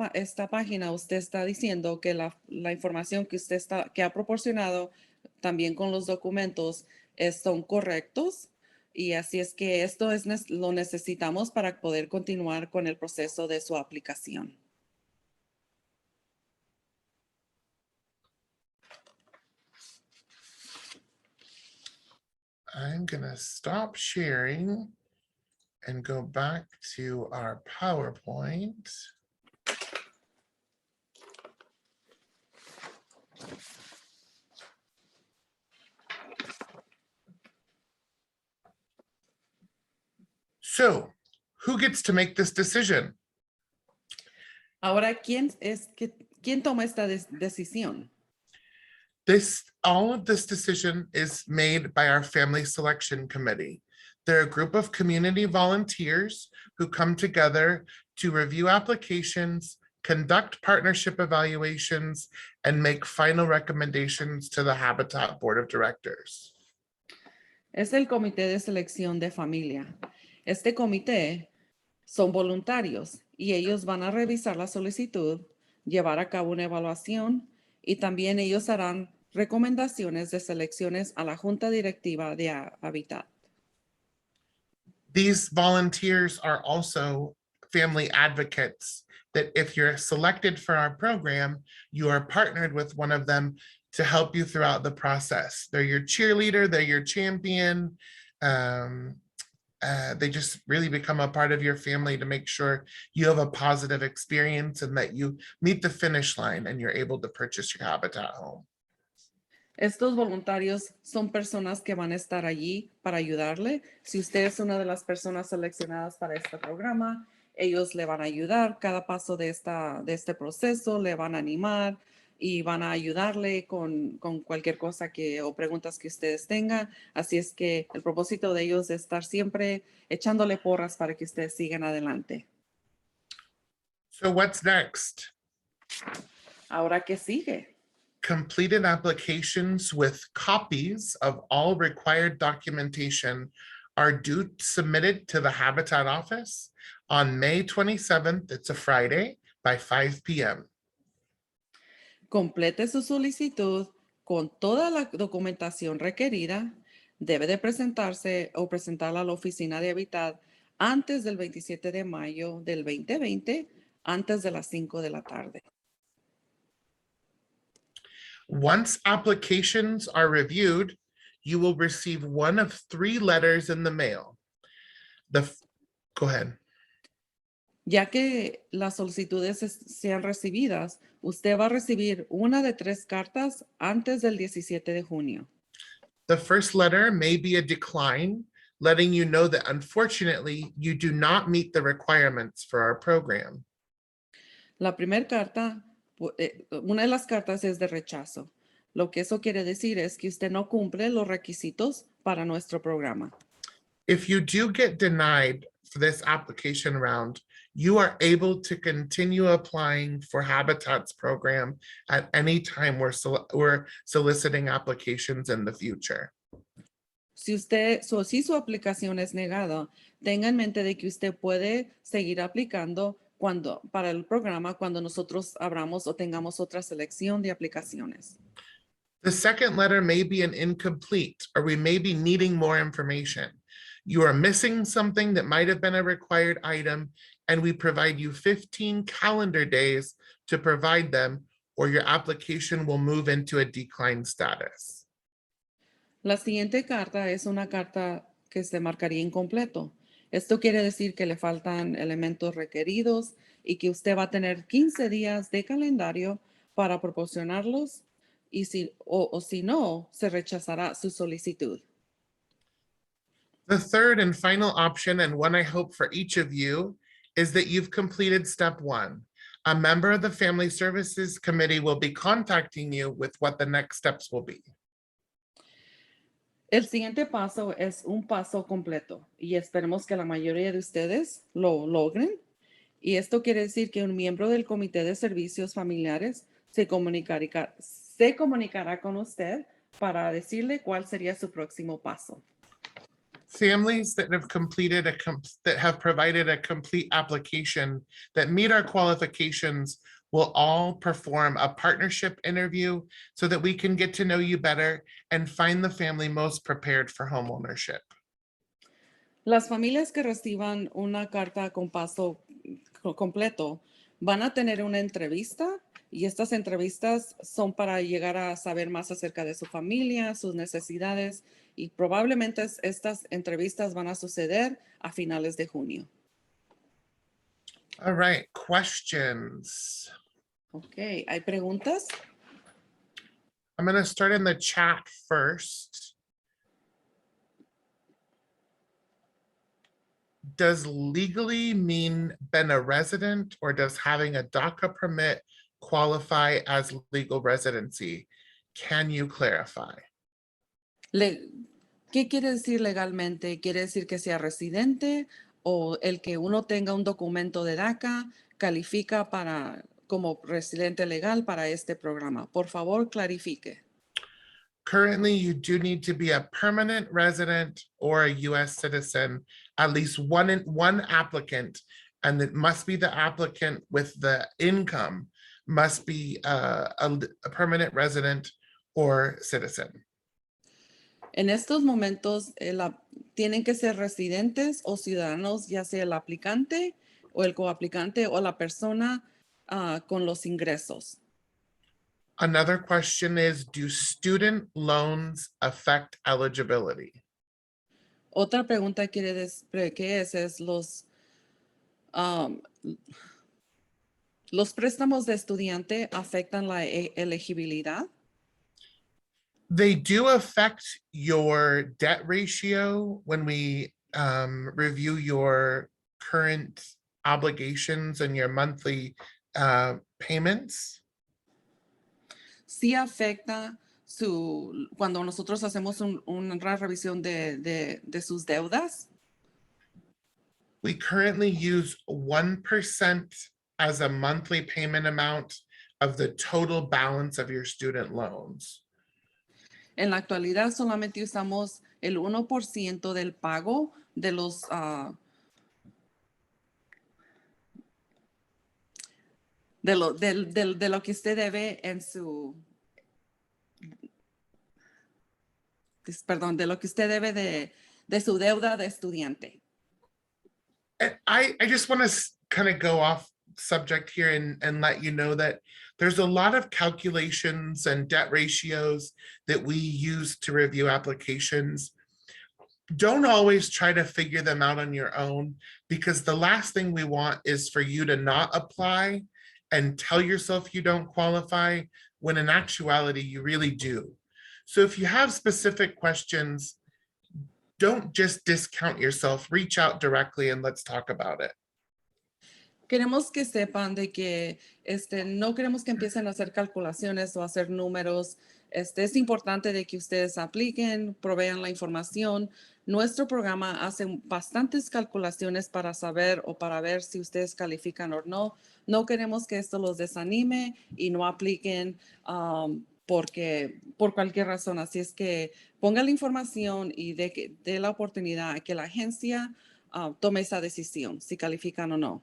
página, usted está diciendo que la información que ha proporcionado también con los documentos son correctos. Y así es que esto lo necesitamos para poder continuar con el proceso de su aplicación. I'm gonna stop sharing and go back to our PowerPoint. So, who gets to make this decision? Ahora, ¿quién toma esta decisión? All of this decision is made by our family selection committee. They're a group of community volunteers who come together to review applications, conduct partnership evaluations, and make final recommendations to the Habitat Board of Directors. Es el comité de selección de familia. Este comité son voluntarios y ellos van a revisar la solicitud, llevar a cabo una evaluación y también ellos harán recomendaciones de selecciones a la Junta Directiva de Habitat. These volunteers are also family advocates, that if you're selected for our program, you are partnered with one of them to help you throughout the process. They're your cheerleader, they're your champion. They just really become a part of your family to make sure you have a positive experience and that you meet the finish line and you're able to purchase your Habitat home. Estos voluntarios son personas que van a estar allí para ayudarle. Si usted es una de las personas seleccionadas para este programa, ellos le van a ayudar cada paso de este proceso, le van a animar y van a ayudarle con cualquier cosa o preguntas que ustedes tengan. Así es que el propósito de ellos es estar siempre echándole porras para que ustedes sigan adelante. So what's next? Ahora, ¿qué sigue? Completed applications with copies of all required documentation are submitted to the Habitat office on May 27th. It's a Friday by 5 p.m. Complete su solicitud con toda la documentación requerida. Debe de presentarse o presentarla a la oficina de Habitat antes del 27 de mayo del 2020 antes de las 5 de la tarde. Once applications are reviewed, you will receive one of 3 letters in the mail. Go ahead. Ya que las solicitudes sean recibidas, usted va a recibir una de 3 cartas antes del 17 de junio. The first letter may be a decline, letting you know that unfortunately you do not meet the requirements for our program. La primera carta, una de las cartas es de rechazo. Lo que eso quiere decir es que usted no cumple los requisitos para nuestro programa. If you do get denied for this application round, you are able to continue applying for Habitat's program at any time we're soliciting applications in the future. Si su aplicación es negada, tenga en mente de que usted puede seguir aplicando para el programa cuando nosotros abramos o tengamos otra selección de aplicaciones. The second letter may be an incomplete, or we may be needing more information. You are missing something that might have been a required item, and we provide you 15 calendar days to provide them, or your application will move into a decline status. La siguiente carta es una carta que se marcaría incompleto. Esto quiere decir que le faltan elementos requeridos y que usted va a tener 15 días de calendario para proporcionarlos y si no, se rechazará su solicitud. The third and final option, and one I hope for each of you, is that you've completed step 1. A member of the Family Services Committee will be contacting you with what the next steps will be. El siguiente paso es un paso completo y esperemos que la mayoría de ustedes lo logren. Y esto quiere decir que un miembro del Comité de Servicios Familiares se comunicará con usted para decirle cuál sería su próximo paso. Families that have provided a complete application that meet our qualifications will all perform a partnership interview so that we can get to know you better and find the family most prepared for home ownership. Las familias que reciban una carta con paso completo van a tener una entrevista y estas entrevistas son para llegar a saber más acerca de su familia, sus necesidades y probablemente estas entrevistas van a suceder a finales de junio. All right, questions. Ok, ¿hay preguntas? I'm going to start in the chat first. Does legally mean been a resident, or does having a DACA permit qualify as legal residency? Can you clarify? ¿Qué quiere decir legalmente? ¿Quiere decir que sea residente o el que uno tenga un documento de DACA califica como residente legal para este programa? Por favor, clarifique. Currently, you do need to be a permanent resident or a US citizen, at least one applicant, and it must be the applicant with the income must be a permanent resident or citizen. En estos momentos tienen que ser residentes o ciudadanos, ya sea el aplicante o el coaplicante o la persona con los ingresos. Another question is, do student loans affect eligibility? Otra pregunta que es ¿los préstamos de estudiante afectan la elegibilidad? They do affect your debt ratio when we review your current obligations and your monthly payments. Sí afecta cuando nosotros hacemos una revisión de sus deudas. We currently use 1% as a monthly payment amount of the total balance of your student loans. En la actualidad solamente usamos el 1% del pago de los de lo que usted debe en su de lo que usted debe de su deuda de estudiante. And I just want to kind of go off subject here and let you know that there's a lot of calculations and debt ratios that we use to review applications. Don't always try to figure them out on your own, because the last thing we want is for you to not apply and tell yourself you don't qualify, when in actuality you really do. So if you have specific questions, don't just discount yourself, reach out directly and let's talk about it. Queremos que sepan de que no queremos que empiecen a hacer calculaciones o hacer números. Es importante de que ustedes apliquen, provean la información. Nuestro programa hace bastantes calculaciones para saber o para ver si ustedes califican o no. No queremos que esto los desanime y no apliquen porque por cualquier razón. Así es que ponga la información y dé la oportunidad a que la agencia tome esa decisión, si califican o no.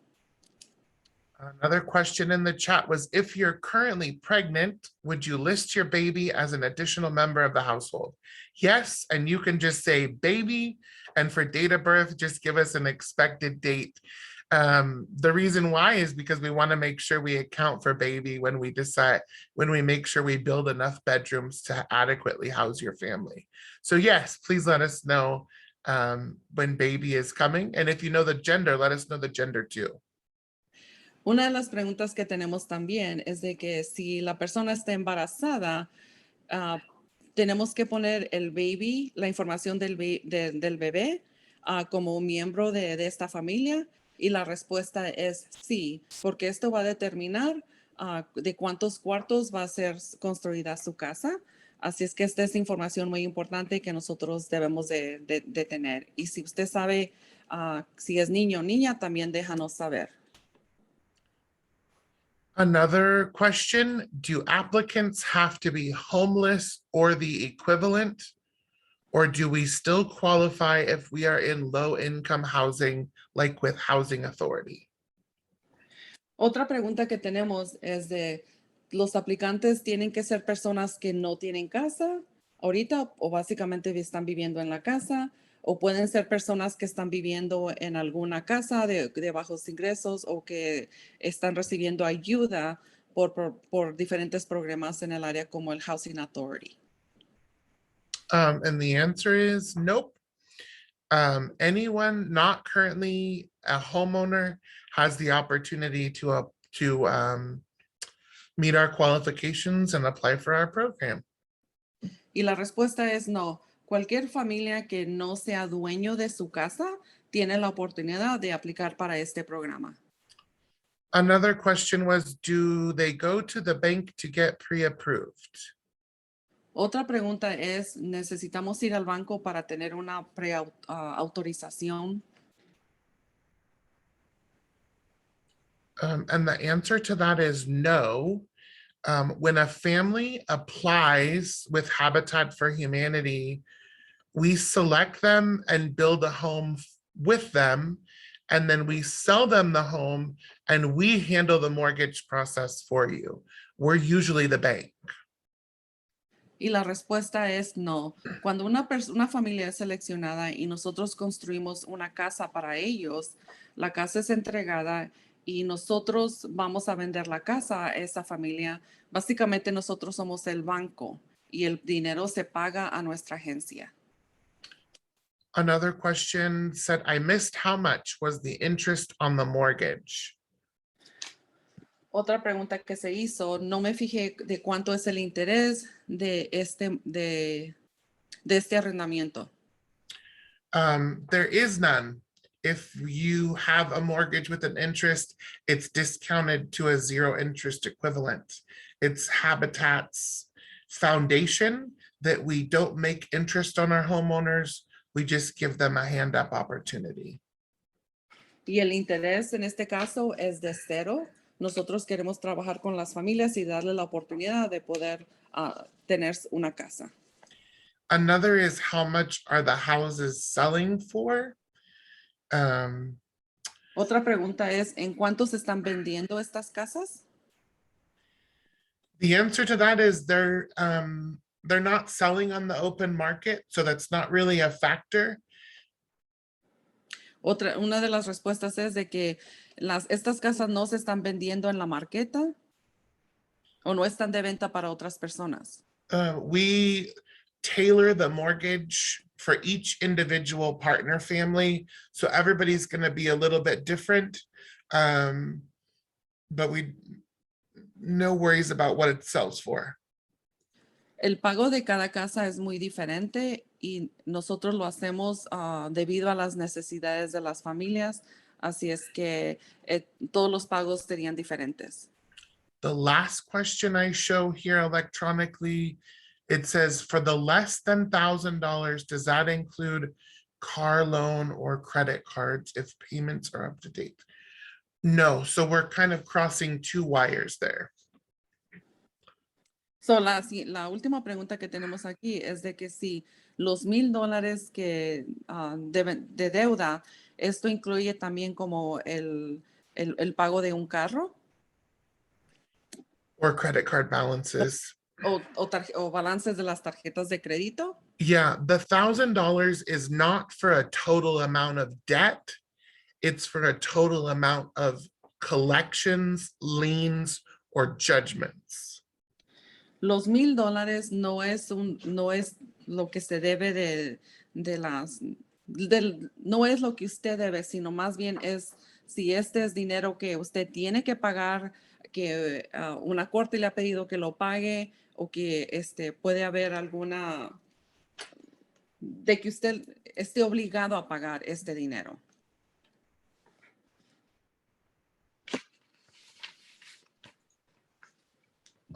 Another question in the chat was, if you're currently pregnant, would you list your baby as an additional member of the household? Yes, and you can just say baby, and for date of birth, just give us an expected date. The reason why is because we want to make sure we account for baby when we make sure we build enough bedrooms to adequately house your family. So yes, please let us know when baby is coming. And if you know the gender, let us know the gender too. Una de las preguntas que tenemos también es de que si la persona está embarazada, tenemos que poner el baby, la información del bebé, como un miembro de esta familia. Y la respuesta es sí, porque esto va a determinar de cuántos cuartos va a ser construida su casa. Así es que esta es información muy importante que nosotros debemos de tener. Y si usted sabe si es niño o niña, también déjanos saber. Another question, do applicants have to be homeless or the equivalent? Or do we still qualify if we are in low-income housing, like with Housing Authority? Otra pregunta que tenemos es de, ¿los aplicantes tienen que ser personas que no tienen casa ahorita o básicamente están viviendo en la casa? ¿O pueden ser personas que están viviendo en alguna casa de bajos ingresos o que están recibiendo ayuda por diferentes programas en el área como el Housing Authority? And the answer is nope. Anyone not currently a homeowner has the opportunity to meet our qualifications and apply for our program. Y la respuesta es no. Cualquier familia que no sea dueño de su casa tiene la oportunidad de aplicar para este programa. Another question was, do they go to the bank to get pre-approved? Otra pregunta es, ¿necesitamos ir al banco para tener una autorización? And the answer to that is no. When a family applies with Habitat for Humanity, we select them and build a home with them, and then we sell them the home and we handle the mortgage process for you. We're usually the bank. Y la respuesta es no. Cuando una familia es seleccionada y nosotros construimos una casa para ellos, la casa es entregada y nosotros vamos a vender la casa a esa familia. Básicamente nosotros somos el banco y el dinero se paga a nuestra agencia. Another question said, I missed how much was the interest on the mortgage? Otra pregunta que se hizo, no me fijé de cuánto es el interés de este arrendamiento. There is none. If you have a mortgage with an interest, it's discounted to a zero interest equivalent. It's Habitat's foundation that we don't make interest on our homeowners. We just give them a hand up opportunity. Y el interés en este caso es de cero. Nosotros queremos trabajar con las familias y darle la oportunidad de poder tener una casa. Another is, how much are the houses selling for? Otra pregunta es, ¿en cuánto se están vendiendo estas casas? The answer to that is they're not selling on the open market, so that's not really a factor. Una de las respuestas es de que estas casas no se están vendiendo en la marqueta o no están de venta para otras personas. We tailor the mortgage for each individual partner family. So everybody's going to be a little bit different. But no worries about what it sells for. El pago de cada casa es muy diferente y nosotros lo hacemos debido a las necesidades de las familias. Así es que todos los pagos serían diferentes. The last question I show here electronically, it says for the less than $1,000, does that include car loan or credit cards if payments are up to date? No, so we're kind of crossing two wires there. So, la última pregunta que tenemos aquí es de que si los $1,000 que de deuda, esto incluye también como el pago de un carro Or credit card balances. o balances de las tarjetas de crédito. Yeah, the $1,000 is not for a total amount of debt. It's for a total amount of collections, liens, or judgments. Los $1,000 no es lo que se debe no es lo que usted debe, sino más bien es si este es dinero que usted tiene que pagar, que una corte le ha pedido que lo pague o que puede haber alguna de que usted esté obligado a pagar este dinero.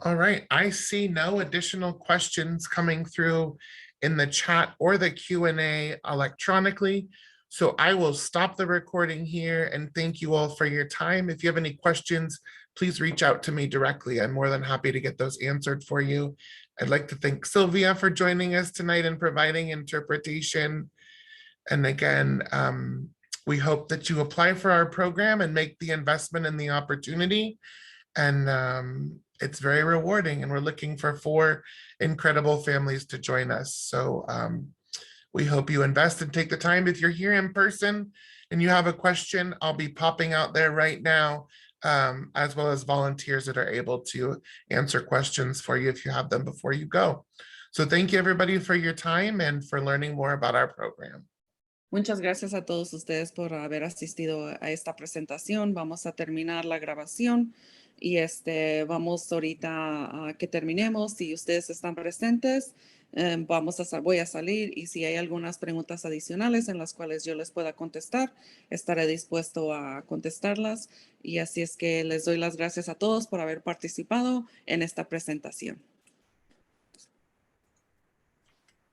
All right, I see no additional questions coming through in the chat or the Q&A electronically. So I will stop the recording here and thank you all for your time. If you have any questions, please reach out to me directly. I'm more than happy to get those answered for you. I'd like to thank Sylvia for joining us tonight and providing interpretation. And again, we hope that you apply for our program and make the investment in the opportunity. And it's very rewarding, and we're looking for 4 incredible families to join us. So we hope you invest and take the time. If you're here in person and you have a question, I'll be popping out there right now, as well as volunteers that are able to answer questions for you if you have them before you go. So thank you everybody for your time and for learning more about our program. Muchas gracias a todos ustedes por haber asistido a esta presentación. Vamos a terminar la grabación y vamos ahorita a que terminemos. Si ustedes están presentes, voy a salir y si hay algunas preguntas adicionales en las cuales yo les pueda contestar, estaré dispuesto a contestarlas. Y así es que les doy las gracias a todos por haber participado en esta presentación.